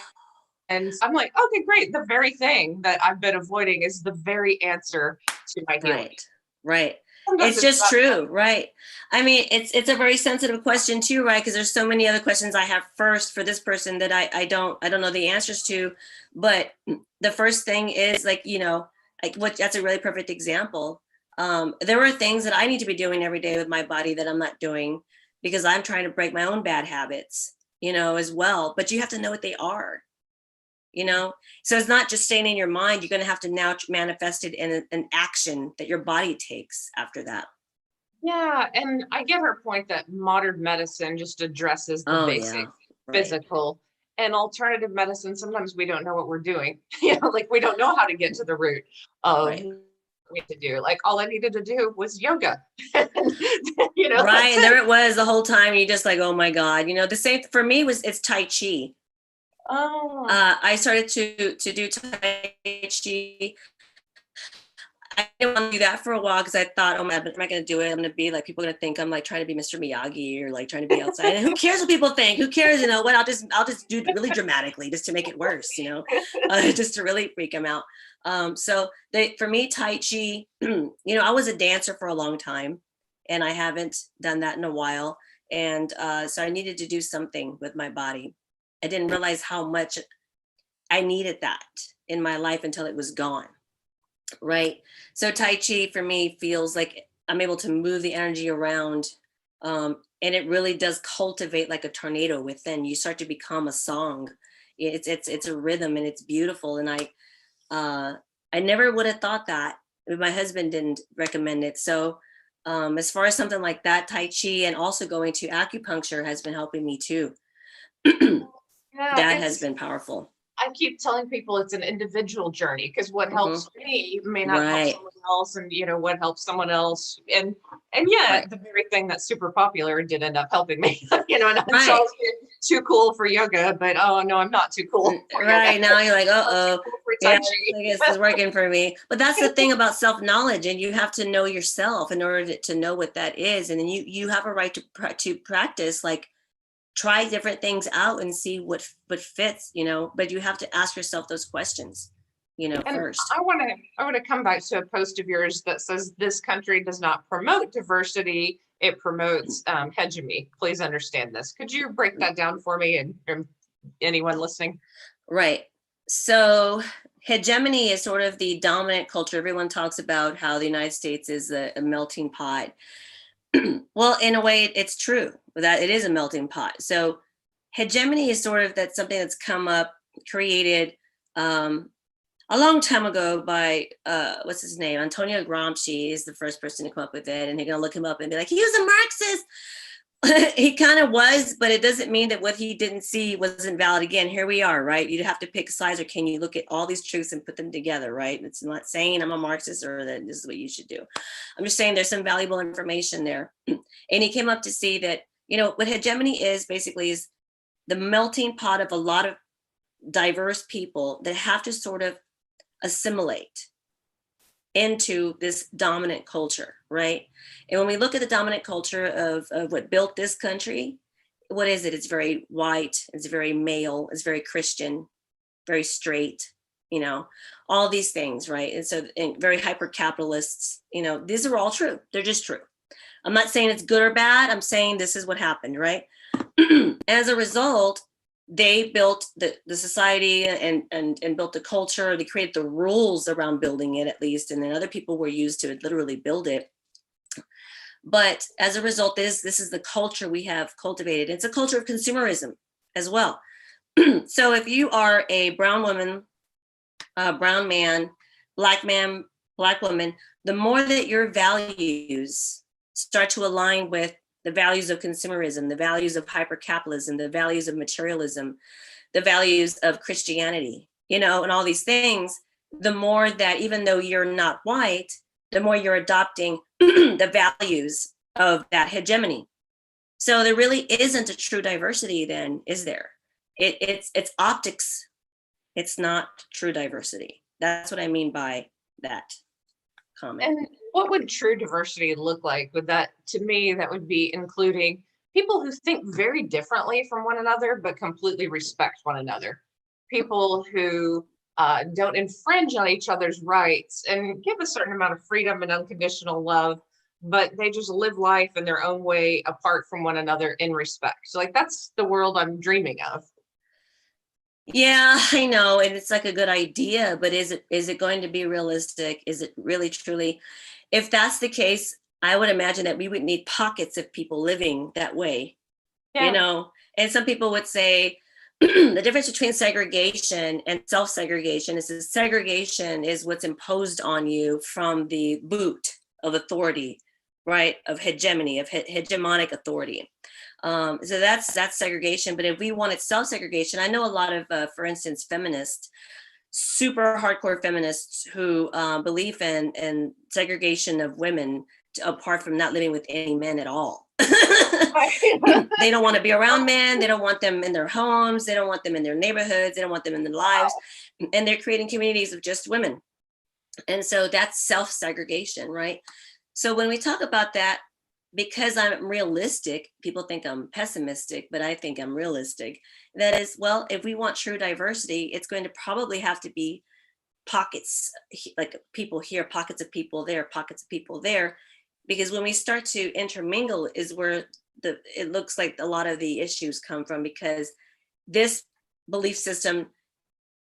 and I'm like, okay, great. The very thing that I've been avoiding is the very answer to my healing. Right, right. Sometimes It's it's just about, true, right? I mean, it's a very sensitive question too, right? Because there's so many other questions I have first for this person that I don't know the answers to. But the first thing is like, like what that's a really perfect example. There are things that I need to be doing every day with my body that I'm not doing because I'm trying to break my own bad habits, as well. But you have to know what they are. So it's not just staying in your mind. You're going to have to now manifest it in an action that your body takes after that. yeah. And I get her point that modern medicine just addresses the Oh basic yeah, right. physical, and alternative medicine. Sometimes we don't know what we're doing. Like we don't know how to get to the root of Right. what to do. Like all I needed to do was yoga. Right, That's and there it. it was the whole time. You just like, oh my god, the same for me was it's Tai Chi. Oh, I started to do Tai Chi. I didn't want to do that for a while because I thought, oh my, am I going to do it? I'm going to be like, people are going to think I'm like trying to be Mr. Miyagi or like trying to be outside. And who cares what people think? Who cares? You know what? I'll just do it really dramatically just to make it worse, just to really freak them out. For me, Tai Chi, I was a dancer for a long time and I haven't done that in a while. And so I needed to do something with my body. I didn't realize how much I needed that in my life until it was gone. Right. So Tai Chi for me feels like I'm able to move the energy around. And it really does cultivate like a tornado within. You start to become a song. It's a rhythm and it's beautiful. And I never would have thought that. My husband didn't recommend it. So as far as something like that, Tai Chi and also going to acupuncture has been helping me too. yeah. That has It's been powerful. I keep telling people it's an individual journey because what Hmm. helps me may not help Right. someone else, and what helps someone else, and yeah, Right. the very thing that's super popular did end up helping me. And so I Right. was too cool for yoga, but oh no, I'm not too cool for yoga. Right now you're like, I'm too uh-oh, cool for yeah, Tai I guess this is working for me. But that's the thing about self-knowledge, and you have to know yourself in order to know what that is. And then you have a right to practice, like try different things out and see what fits, but you have to ask yourself those questions, And first. I want to come back to a post of yours that says this country does not promote diversity; it promotes hegemony. Please understand this. Could you break that down for me and anyone listening? Right. So hegemony is sort of the dominant culture. Everyone talks about how the United States is a melting pot. Well, in a way, it's true that it is a melting pot. So hegemony is sort of that's something that's come up, created um, a long time ago by what's his name? Antonio Gramsci is the first person to come up with it, and you're gonna look him up and be like, he was a Marxist. He kind of was, but it doesn't mean that what he didn't see wasn't valid. Again, here we are, right? You'd have to pick sides, or can you look at all these truths and put them together, right? It's not saying I'm a Marxist or that this is what you should do. I'm just saying there's some valuable information there. And he came up to see that, what hegemony is basically is the melting pot of a lot of diverse people that have to sort of assimilate into this dominant culture, right? And when we look at the dominant culture of what built this country, what is it? It's very white, it's very male, it's very Christian, very straight, all these things, right? And very hyper capitalists, these are all true. They're just true. I'm not saying it's good or bad. I'm saying this is what happened, right? As a result, they built the society and built the culture. They created the rules around building it, at least, and then other people were used to literally build it. But as a result, this is the culture we have cultivated. It's a culture of consumerism as well. So if you are a brown woman, brown man, black woman, the more that your values start to align with the values of consumerism, the values of hypercapitalism, the values of materialism, the values of Christianity, and all these things, the more that, even though you're not white, the more you're adopting the values of that hegemony. So there really isn't a true diversity then, is there? It's optics. It's not true diversity. That's what I mean by that comment. And what would true diversity look like? Would that, to me, that would be including people who think very differently from one another, but completely respect one another. People who don't infringe on each other's rights and give a certain amount of freedom and unconditional love, but they just live life in their own way apart from one another in respect. So like, that's the world I'm dreaming of. Yeah, I know. And it's like a good idea, but is it going to be realistic? Is it really truly? If that's the case, I would imagine that we would need pockets of people living that way, Yeah. And some people would say the difference between segregation and self-segregation is that segregation is what's imposed on you from the boot of authority, right? Of hegemony, of hegemonic authority. So that's segregation. But if we wanted self-segregation, I know a lot of, for instance, feminists, super hardcore feminists who believe in segregation of women apart from not living with any men at all. They don't want to be around men. They don't want them in their homes. They don't want them in their neighborhoods. They don't want them in their lives. And they're creating communities of just women. And so that's self-segregation, right? So when we talk about that, because I'm realistic, people think I'm pessimistic, but I think I'm realistic. That is, well, if we want true diversity, it's going to probably have to be pockets, like people here, pockets of people there, pockets of people there. Because when we start to intermingle is where it looks like a lot of the issues come from, because this belief system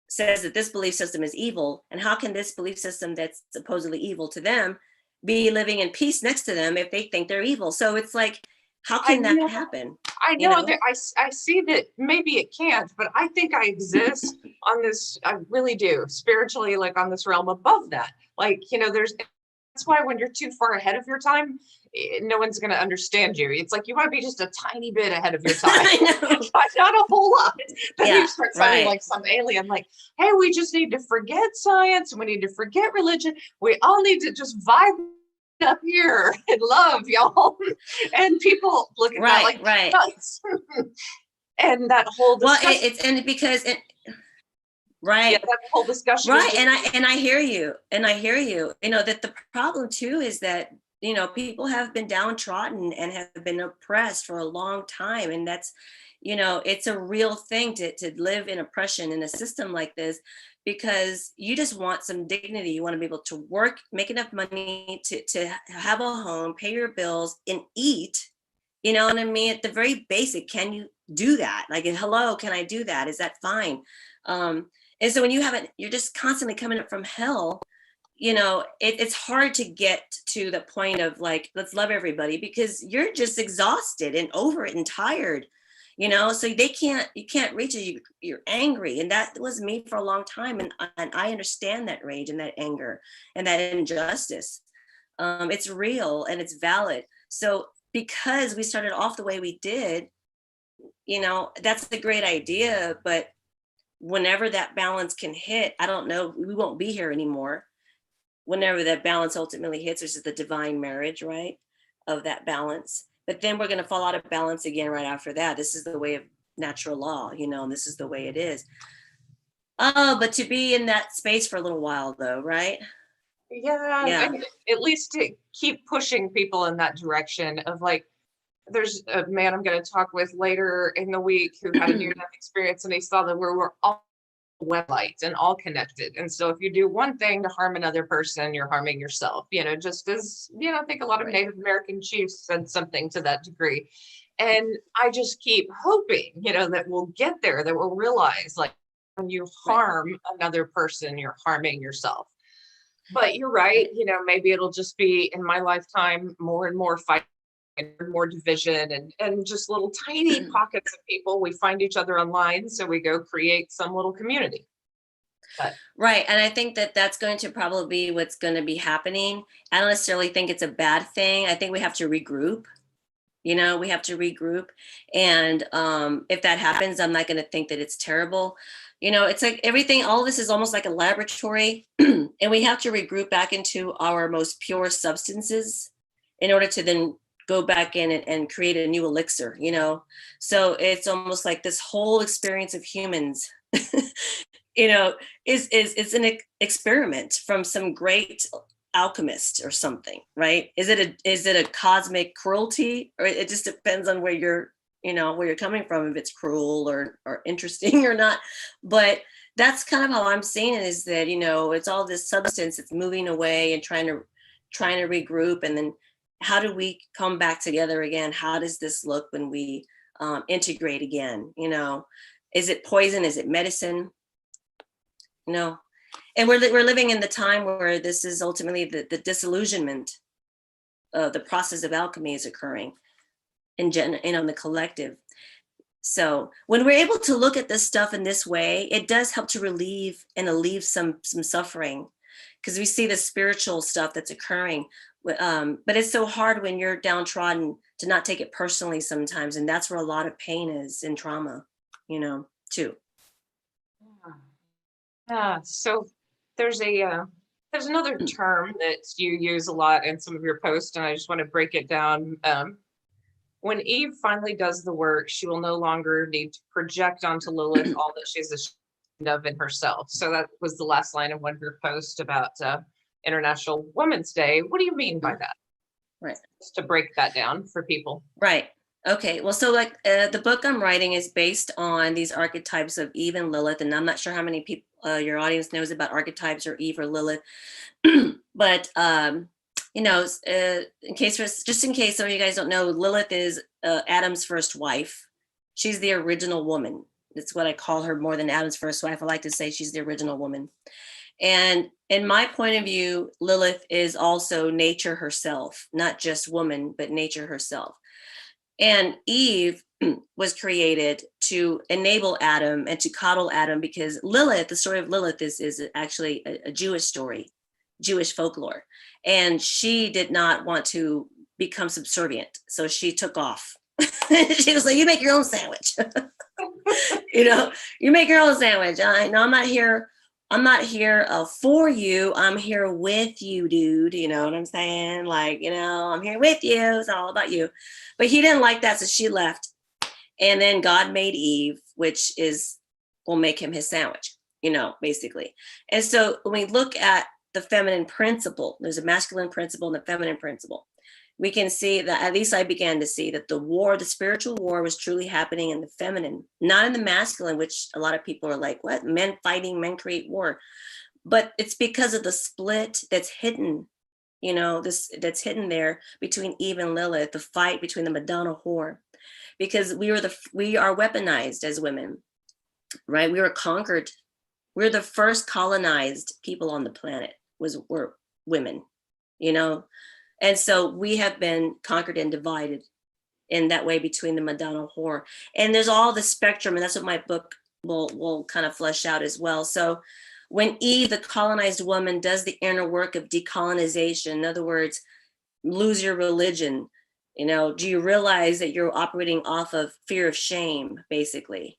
says that this belief system is evil. And how can this belief system that's supposedly evil to them be living in peace next to them if they think they're evil? So it's like, how can that happen? I know that I see that maybe it can't, but I think I exist on this, I really do, spiritually, like on this realm above that. Like, that's why when you're too far ahead of your time, no one's going to understand you. It's like you want to be just a tiny bit ahead of your time, not a whole lot. Then you start sounding like some alien, like, hey, we just need to forget science and we need to forget religion. We all need to just vibe up here and love, y'all. And people look at that like nuts. And that whole discussion. Right. Yeah, that whole discussion. Right. And I hear you. That the problem too is that, people have been downtrodden and have been oppressed for a long time. And that's, it's a real thing to live in oppression in a system like this, because you just want some dignity. You want to be able to work, make enough money to have a home, pay your bills and eat. You know what I mean? At the very basic, can you do that? Like, hello, can I do that? Is that fine? And so when you're just constantly coming up from hell, it's hard to get to the point of like, let's love everybody, because you're just exhausted and over it and tired, so you can't reach it. You're angry. And that was me for a long time. And I understand that rage and that anger and that injustice. It's real and it's valid. So because we started off the way we did, that's a great idea, but whenever that balance can hit, I don't know, we won't be here anymore. Whenever that balance ultimately hits, which is the divine marriage, right, of that balance. But then we're going to fall out of balance again right after that. This is the way of natural law, and this is the way it is. Oh, but to be in that space for a little while though, right? Yeah. At least to keep pushing people in that direction of like, there's a man I'm going to talk with later in the week who had a near-death experience, and he saw that we're all websites and all connected. And so if you do one thing to harm another person, you're harming yourself, just as, I think a lot of Native American chiefs said something to that degree. And I just keep hoping, that we'll get there, that we'll realize like when you harm another person, you're harming yourself. But you're right, maybe it'll just be in my lifetime more and more fight and more division and just little tiny pockets of people. We find each other online, so we go create some little community. But Right. And I think that that's going to probably be what's going to be happening. I don't necessarily think it's a bad thing. I think we have to regroup. We have to regroup. And if that happens, I'm not going to think that it's terrible. It's like everything, all of this is almost like a laboratory. And we have to regroup back into our most pure substances in order to then go back in and create a new elixir, So it's almost like this whole experience of humans is it's an experiment from some great alchemist or something, right? Is it a cosmic cruelty, or it just depends on where you're coming from, if it's cruel or interesting or not. But that's kind of how I'm seeing it, is that it's all this substance that's moving away and trying to regroup, and then how do we come back together again? How does this look when we integrate again? Is it poison? Is it medicine? And we're living in the time where this is ultimately the disillusionment of the process of alchemy is occurring in the collective. So when we're able to look at this stuff in this way, it does help to relieve and alleviate some suffering, because we see the spiritual stuff that's occurring. But it's so hard when you're downtrodden to not take it personally sometimes, and that's where a lot of pain is in trauma, too. So there's another term that you use a lot in some of your posts, and I just want to break it down. When Eve finally does the work, she will no longer need to project onto Lilith all that she's ashamed of in herself. So that was the last line of one of your posts about International Women's Day. What do you mean by that? Right. Just to break that down for people. Right. Okay. Well, so like the book I'm writing is based on these archetypes of Eve and Lilith, and I'm not sure how many people your audience knows about archetypes or Eve or Lilith, but in case some of you guys don't know, Lilith is Adam's first wife. She's the original woman. That's what I call her, more than Adam's first wife. I like to say she's the original woman. And in my point of view, Lilith is also nature herself, not just woman, but nature herself. And Eve was created to enable Adam and to coddle Adam, because Lilith, the story of Lilith is actually a Jewish story, Jewish folklore. And she did not want to become subservient. So she took off. She was like, you make your own sandwich. You make your own sandwich. I'm not here for you. I'm here with you, dude. You know what I'm saying? Like, I'm here with you. It's all about you. But he didn't like that, so she left. And then God made Eve, which will make him his sandwich, basically. And so when we look at the feminine principle, there's a masculine principle and a feminine principle. We can see that, at least I began to see, that the spiritual war was truly happening in the feminine, not in the masculine, which a lot of people are like, what? Men fighting, men create war. But it's because of the split that's hidden, that's hidden there between Eve and Lilith, the fight between the Madonna whore. Because we are weaponized as women, right? We were conquered. We're the first colonized people on the planet were women, And so we have been conquered and divided in that way between the Madonna whore. And there's all the spectrum, and that's what my book will kind of flesh out as well. So when Eve, the colonized woman, does the inner work of decolonization, in other words, lose your religion, do you realize that you're operating off of fear of shame, basically?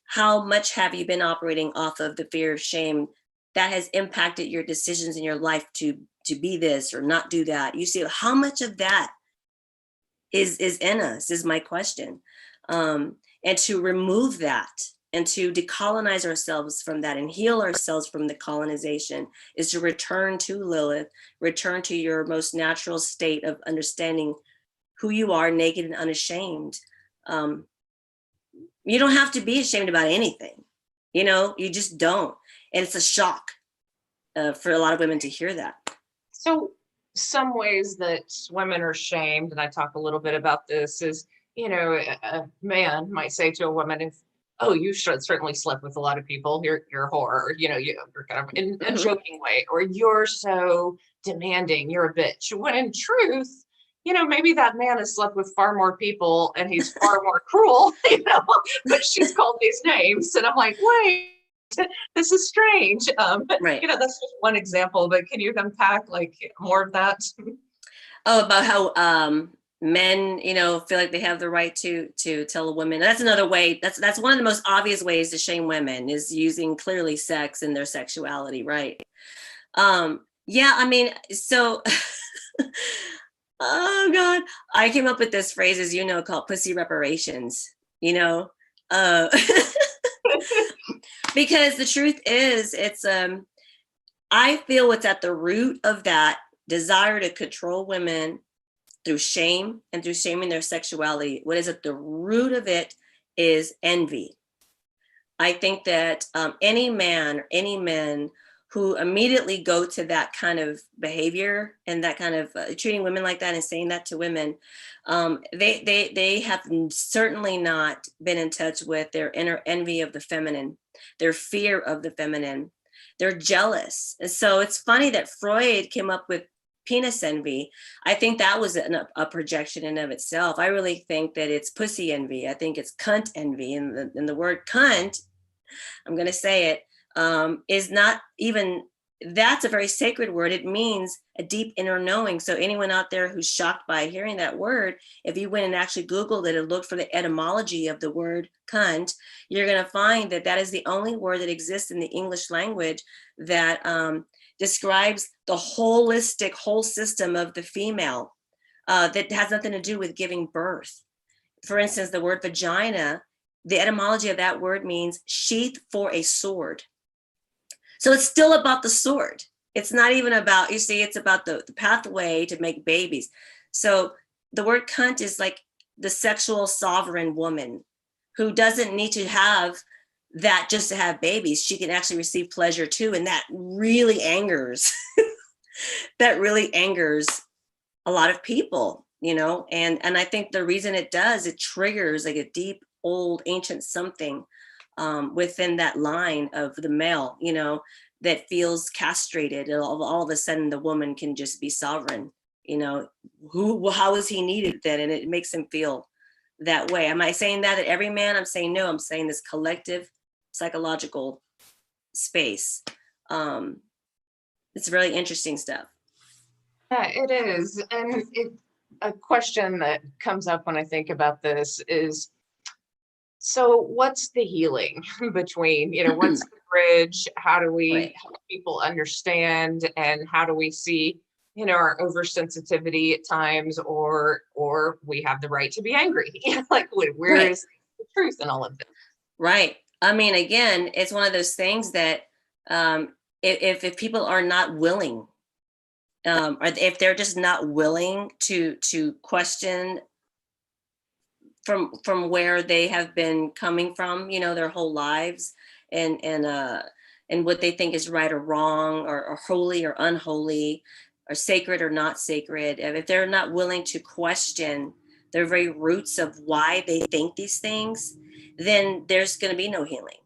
How much have you been operating off of the fear of shame that has impacted your decisions in your life to be this or not do that? You see, how much of that is in us is my question. And to remove that and to decolonize ourselves from that and heal ourselves from the colonization is to return to Lilith, return to your most natural state of understanding who you are, naked and unashamed. You don't have to be ashamed about anything. You just don't. And it's a shock for a lot of women to hear that. So some ways that women are shamed, and I talk a little bit about this, is, a man might say to a woman, if oh, you should certainly slept with a lot of people. You're a whore, or, you're kind of in a joking way, or you're so demanding, you're a bitch. When in truth, maybe that man has slept with far more people and he's far more cruel, but she's called these names. And I'm like, wait, this is strange. Right. That's just one example, but can you unpack like more of that? Oh, about how men, feel like they have the right to tell a woman. That's another way. That's one of the most obvious ways to shame women, is using clearly sex in their sexuality, right? Yeah, I mean, so oh God, I came up with this phrase, as you know, called pussy reparations, uh, because the truth is, it's I feel what's at the root of that desire to control women through shame and through shaming their sexuality. What is at the root of it is envy. I think that any man or any men who immediately go to that kind of behavior and that kind of treating women like that and saying that to women, they have certainly not been in touch with their inner envy of the feminine, their fear of the feminine. They're jealous. And so it's funny that Freud came up with penis envy. I think that was a projection in of itself. I really think that it's pussy envy. I think it's cunt envy. And the word cunt, I'm going to say it, is not even, that's a very sacred word. It means a deep inner knowing. So anyone out there who's shocked by hearing that word, if you went and actually Googled it and looked for the etymology of the word cunt, you're going to find that that is the only word that exists in the English language that describes the holistic whole system of the female, that has nothing to do with giving birth. For instance, the word vagina, the etymology of that word means sheath for a sword. So it's still about the sword. It's not even about, you see, it's about the pathway to make babies. So the word cunt is like the sexual sovereign woman who doesn't need to have that just to have babies. She can actually receive pleasure too. And that really angers, that really angers a lot of people, and I think the reason it does, it triggers like a deep, old, ancient something within that line of the male, that feels castrated. And all of a sudden the woman can just be sovereign, how is he needed then? And it makes him feel that way. Am I saying that every man? I'm saying no. I'm saying this collective psychological space. It's really interesting stuff. Yeah, it is. And a question that comes up when I think about this is, so what's the healing between, what's the bridge? How do we Right. help people understand, and how do we see, our oversensitivity at times, or we have the right to be angry? Like, where Right. is the truth in all of this? Right. I mean, again, it's one of those things that if people are not willing, or if they're just not willing to question from where they have been coming from, their whole lives, and what they think is right or wrong, or holy or unholy, or sacred or not sacred, if they're not willing to question the very roots of why they think these things, then there's going to be no healing.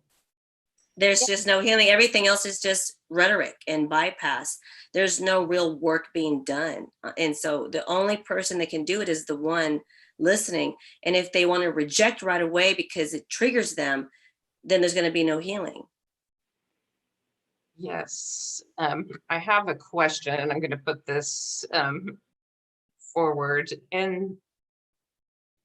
There's just no healing. Everything else is just rhetoric and bypass. There's no real work being done. And so the only person that can do it is the one listening. And if they want to reject right away because it triggers them, then there's going to be no healing. Yes. I have a question, and I'm going to put this forward. And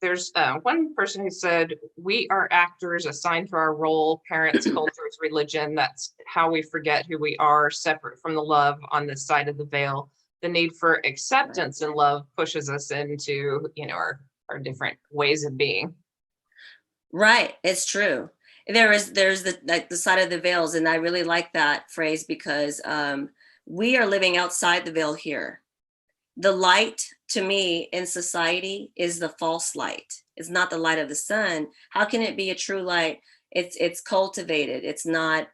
there's one person who said, we are actors assigned to our role, parents, cultures, religion. That's how we forget who we are, separate from the love on this side of the veil. The need for acceptance and love pushes us into, our different ways of being. Right. It's true. There's the side of the veils. And I really like that phrase, because we are living outside the veil here. The light, to me, in society is the false light. It's not the light of the sun. How can it be a true light? It's cultivated. It's not,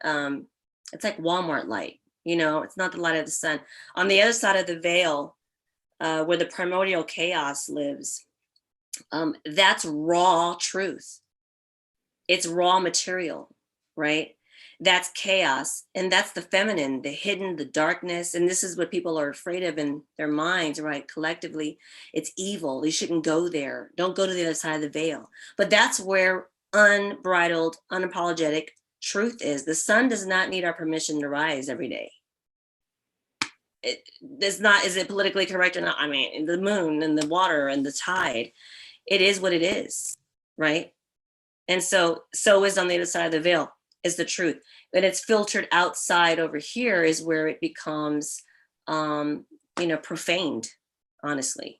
it's like Walmart light, it's not the light of the sun. On the other side of the veil, where the primordial chaos lives, that's raw truth. It's raw material, right? That's chaos. And that's the feminine, the hidden, the darkness. And this is what people are afraid of in their minds, right? Collectively, it's evil. You shouldn't go there. Don't go to the other side of the veil. But that's where unbridled, unapologetic truth is. The sun does not need our permission to rise every day. It does not, is it politically correct or not? I mean, the moon and the water and the tide, it is what it is, right? And so is on the other side of the veil is the truth. When it's filtered outside over here is where it becomes, profaned, honestly.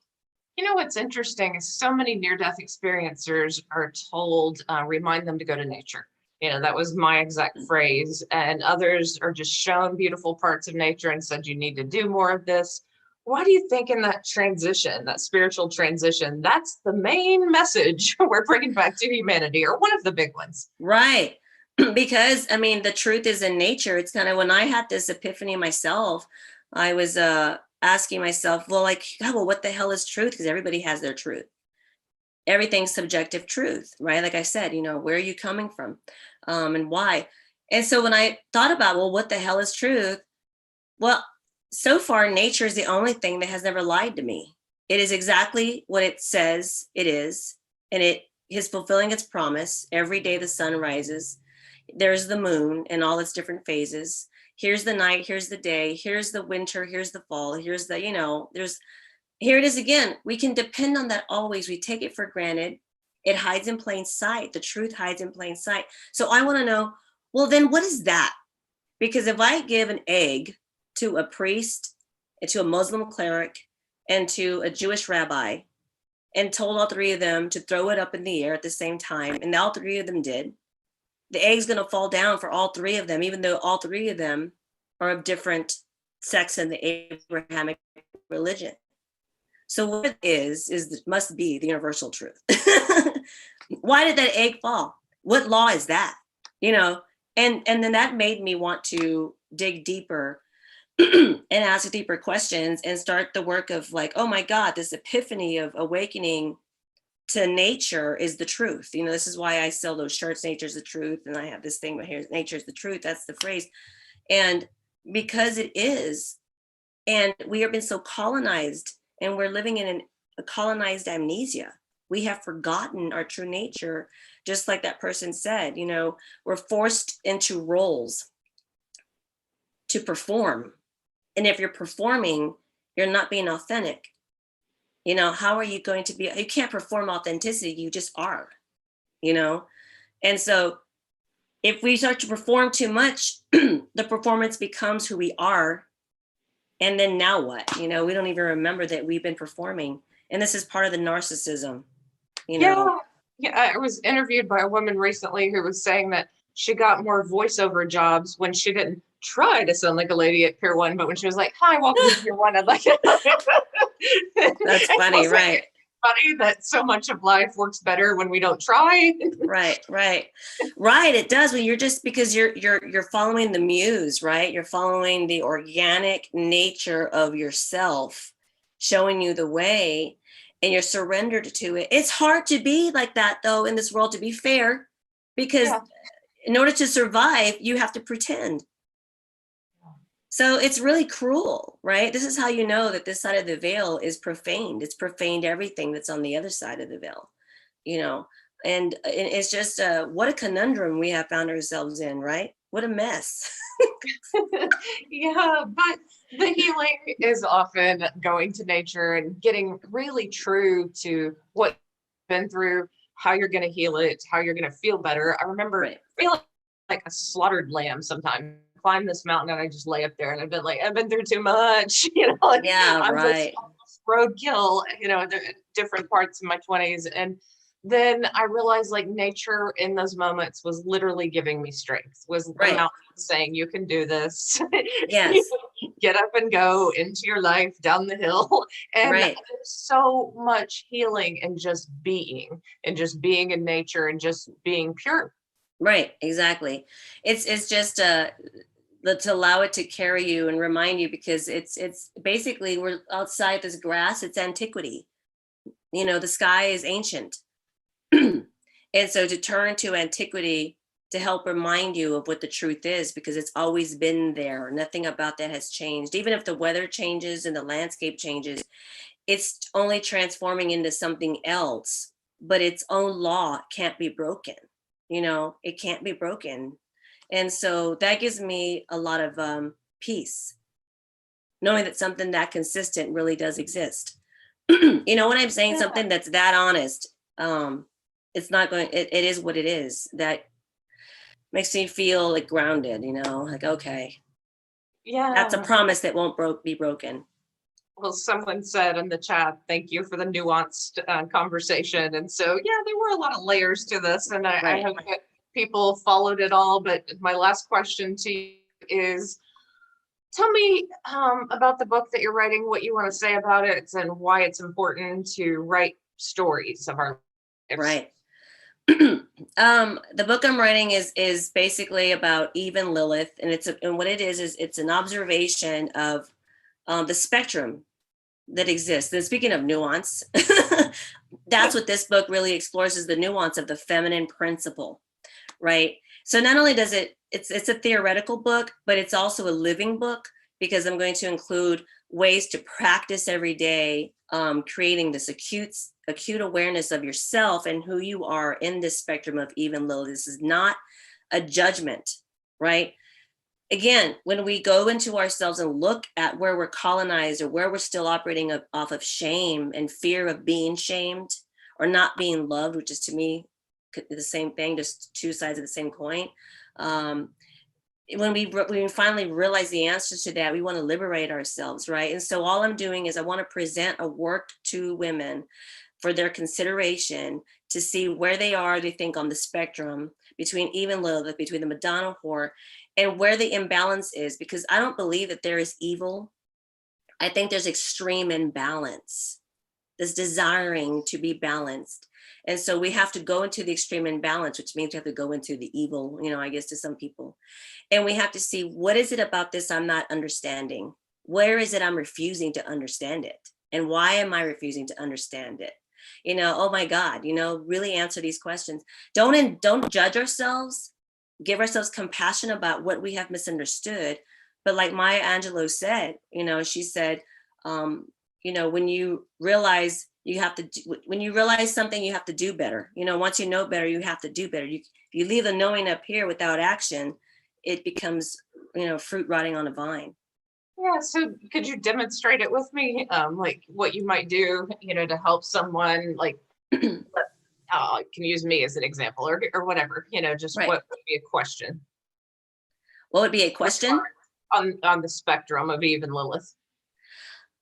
You know, what's interesting is so many near-death experiencers are told, remind them to go to nature. You know, that was my exact phrase. And others are just shown beautiful parts of nature and said, you need to do more of this. Why do you think in that transition, that spiritual transition, that's the main message we're bringing back to humanity, or one of the big ones? Right. Because, I mean, the truth is in nature. It's kind of when I had this epiphany myself, I was asking myself, well, like, oh, well, what the hell is truth? Because everybody has their truth. Everything's subjective truth, right? Like I said, where are you coming from, and why? And so when I thought about, well, what the hell is truth? Well, so far, nature is the only thing that has never lied to me. It is exactly what it says it is, and it is fulfilling its promise. Every day the sun rises, there's the moon in all its different phases. Here's the night, here's the day, here's the winter, here's the fall, here's the, here it is again. We can depend on that always. We take it for granted. It hides in plain sight. The truth hides in plain sight. So I want to know, well, then what is that? Because if I give an egg to a priest, and to a Muslim cleric, and to a Jewish rabbi, and told all three of them to throw it up in the air at the same time, and all three of them did, the egg's going to fall down for all three of them, even though all three of them are of different sects in the Abrahamic religion. So what it is must be the universal truth. Why did that egg fall? What law is that? And then that made me want to dig deeper and ask deeper questions and start the work of like, oh my God, this epiphany of awakening to nature is the truth. This is why I sell those shirts, nature's the truth. And I have this thing right here, nature's the truth. That's the phrase. And because it is, and we have been so colonized, and we're living in a colonized amnesia. We have forgotten our true nature, just like that person said. We're forced into roles to perform. And if you're performing, you're not being authentic. How are you going to be? You can't perform authenticity, you just are, And so if we start to perform too much, the performance becomes who we are. And then now what? We don't even remember that we've been performing. And this is part of the narcissism, Yeah. I was interviewed by a woman recently who was saying that she got more voiceover jobs when she didn't try to sound like a lady at Pier 1, but when she was like, hi, welcome to Pier 1, I'd like to. That's funny, right? Funny that so much of life works better when we don't try. Right. It does. When you're just, because you're following the muse, right? You're following the organic nature of yourself showing you the way, and you're surrendered to it. It's hard to be like that though in this world, to be fair, because in order to survive, you have to pretend. So it's really cruel, right? This is how you know that this side of the veil is profaned. It's profaned everything that's on the other side of the veil, and it's just what a conundrum we have found ourselves in, right? What a mess. Yeah, but the healing is often going to nature and getting really true to what you've been through, how you're going to heal it, how you're going to feel better. I remember feeling like a slaughtered lamb sometimes. Climb this mountain and I just lay up there and I've been through too much, I'm just roadkill, different parts of my 20s. And then I realized like nature in those moments was literally giving me strength, was the mountain saying, you can do this. Yes. Get up and go into your life down the hill. And there's so much healing in just being in nature and just being pure. Right, exactly. It's just to allow it to carry you and remind you, because it's basically, we're outside this grass, it's antiquity. The sky is ancient. And And so to turn to antiquity to help remind you of what the truth is, because it's always been there. Nothing about that has changed. Even if the weather changes and the landscape changes, it's only transforming into something else, but its own law can't be broken. It can't be broken. And so that gives me a lot of peace, knowing that something that consistent really does exist. When I'm saying something that's that honest, it's not going, it is what it is. That makes me feel like grounded, like, okay, that's a Yeah. promise that won't be broken. Well, someone said in the chat, thank you for the nuanced conversation. And so, yeah, there were a lot of layers to this, and I hope that people followed it all. But my last question to you is, tell me about the book that you're writing, what you want to say about it, and why it's important to write stories of our lives. Right. The book I'm writing is basically about Eve and Lilith, and what it is it's an observation of the spectrum that exists. And speaking of nuance, that's what this book really explores, is the nuance of the feminine principle, right? So not only does it's a theoretical book, but it's also a living book, because I'm going to include ways to practice every day, creating this acute awareness of yourself and who you are in this spectrum of Eve and Lilith. This is not a judgment, right? Again, when we go into ourselves and look at where we're colonized, or where we're still operating off of shame and fear of being shamed or not being loved, which is to me the same thing, just two sides of the same coin. When we finally realize the answers to that, we want to liberate ourselves, right? And so all I'm doing is I want to present a work to women for their consideration, to see where they are, they think, on the spectrum between Eve and Lilith, between the Madonna whore, and where the imbalance is. Because I don't believe that there is evil. I think there's extreme imbalance, this desiring to be balanced. And so we have to go into the extreme imbalance, which means we have to go into the evil, I guess, to some people. And we have to see, what is it about this I'm not understanding? Where is it I'm refusing to understand it? And why am I refusing to understand it? Oh my God, really answer these questions. Don't judge ourselves. Give ourselves compassion about what we have misunderstood. But like Maya Angelou said, she said, when you realize when you realize something, you have to do better. Once you know better, you have to do better. If you leave the knowing up here without action, it becomes, fruit rotting on a vine. Yeah, so could you demonstrate it with me? Like what you might do, to help someone, like, can use me as an example, or whatever, just Right. What would be a question? What would be a question? On the spectrum of Eve and Lilith.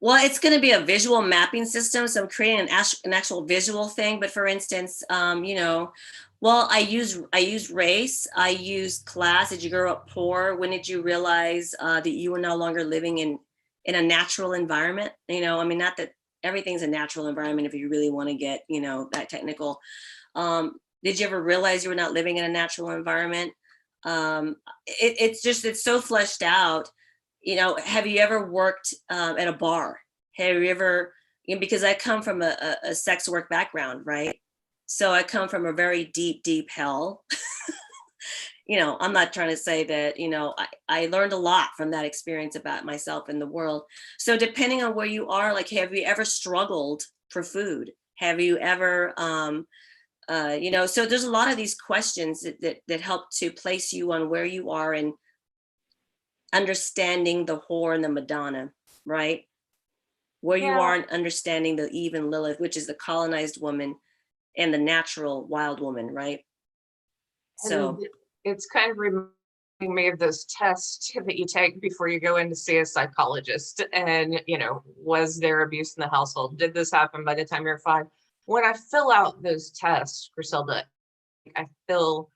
Well, it's going to be a visual mapping system. So I'm creating an actual visual thing. But for instance, well, I use race. I use class. Did you grow up poor? When did you realize that you were no longer living in a natural environment? Not that everything's a natural environment if you really want to get, that technical. Did you ever realize you were not living in a natural environment? It's so fleshed out. Have you ever worked at a bar? Have you ever, because I come from a sex work background, right? So I come from a very deep, deep hell. I'm not trying to say that, I learned a lot from that experience about myself and the world. So depending on where you are, like, have you ever struggled for food? Have you ever, so there's a lot of these questions that help to place you on where you are and understanding the whore and the Madonna, right? Where you are in understanding the Eve and Lilith, which is the colonized woman and the natural wild woman, right? So it's kind of reminding me of those tests that you take before you go in to see a psychologist. And, was there abuse in the household? Did this happen by the time you're 5? When I fill out those tests, Chriselda, I feel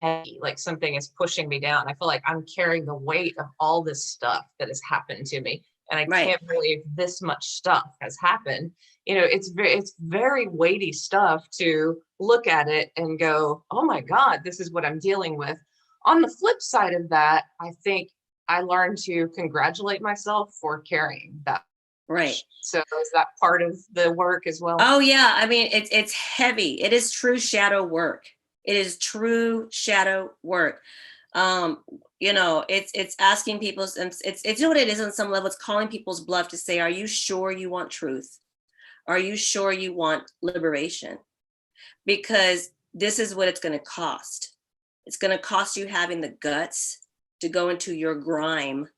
heavy, like something is pushing me down. I feel like I'm carrying the weight of all this stuff that has happened to me. And I can't believe this much stuff has happened. It's very weighty stuff to look at it and go, oh my God, this is what I'm dealing with. On the flip side of that, I think I learned to congratulate myself for carrying that. Right. So is that part of the work as well? Oh yeah. I mean, it's heavy. It is true shadow work. It is true shadow work. Um, it's asking people, it's you know what it is on some level, it's calling people's bluff to say, are you sure you want truth? Are you sure you want liberation? Because this is what it's going to cost. It's going to cost you having the guts to go into your grime.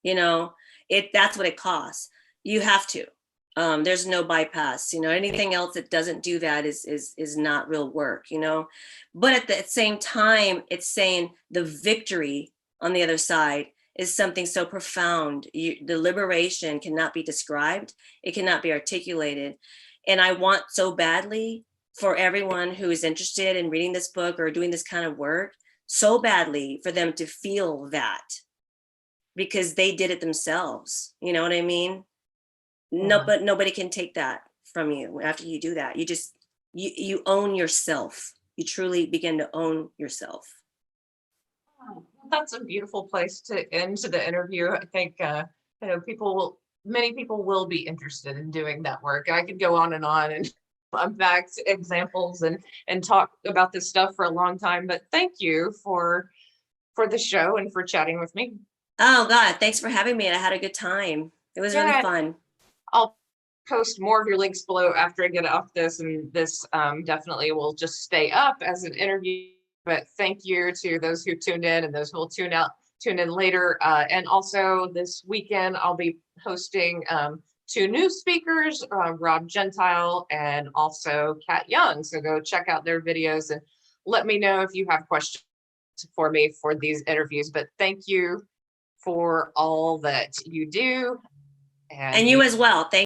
That's what it costs. You have to. There's no bypass. Anything else that doesn't do that is not real work. But at the same time, it's saying the victory on the other side is something so profound. The liberation cannot be described. It cannot be articulated. And I want so badly for everyone who is interested in reading this book or doing this kind of work, so badly for them to feel that, because they did it themselves. You know what I mean? No, but nobody can take that from you after you do that. You own yourself. You truly begin to own yourself. Oh, that's a beautiful place to end to the interview. I think many people will be interested in doing that work. I could go on and unpack examples and talk about this stuff for a long time. But thank you for the show and for chatting with me. Oh God, thanks for having me. I had a good time. It was really fun. I'll post more of your links below after I get off this, and this definitely will just stay up as an interview. But thank you to those who tuned in and those who will tune in later. And also this weekend, I'll be hosting two new speakers, Rob Gentile and also Kat Young. So go check out their videos and let me know if you have questions for me for these interviews. But thank you for all that you do. And you as well. Thank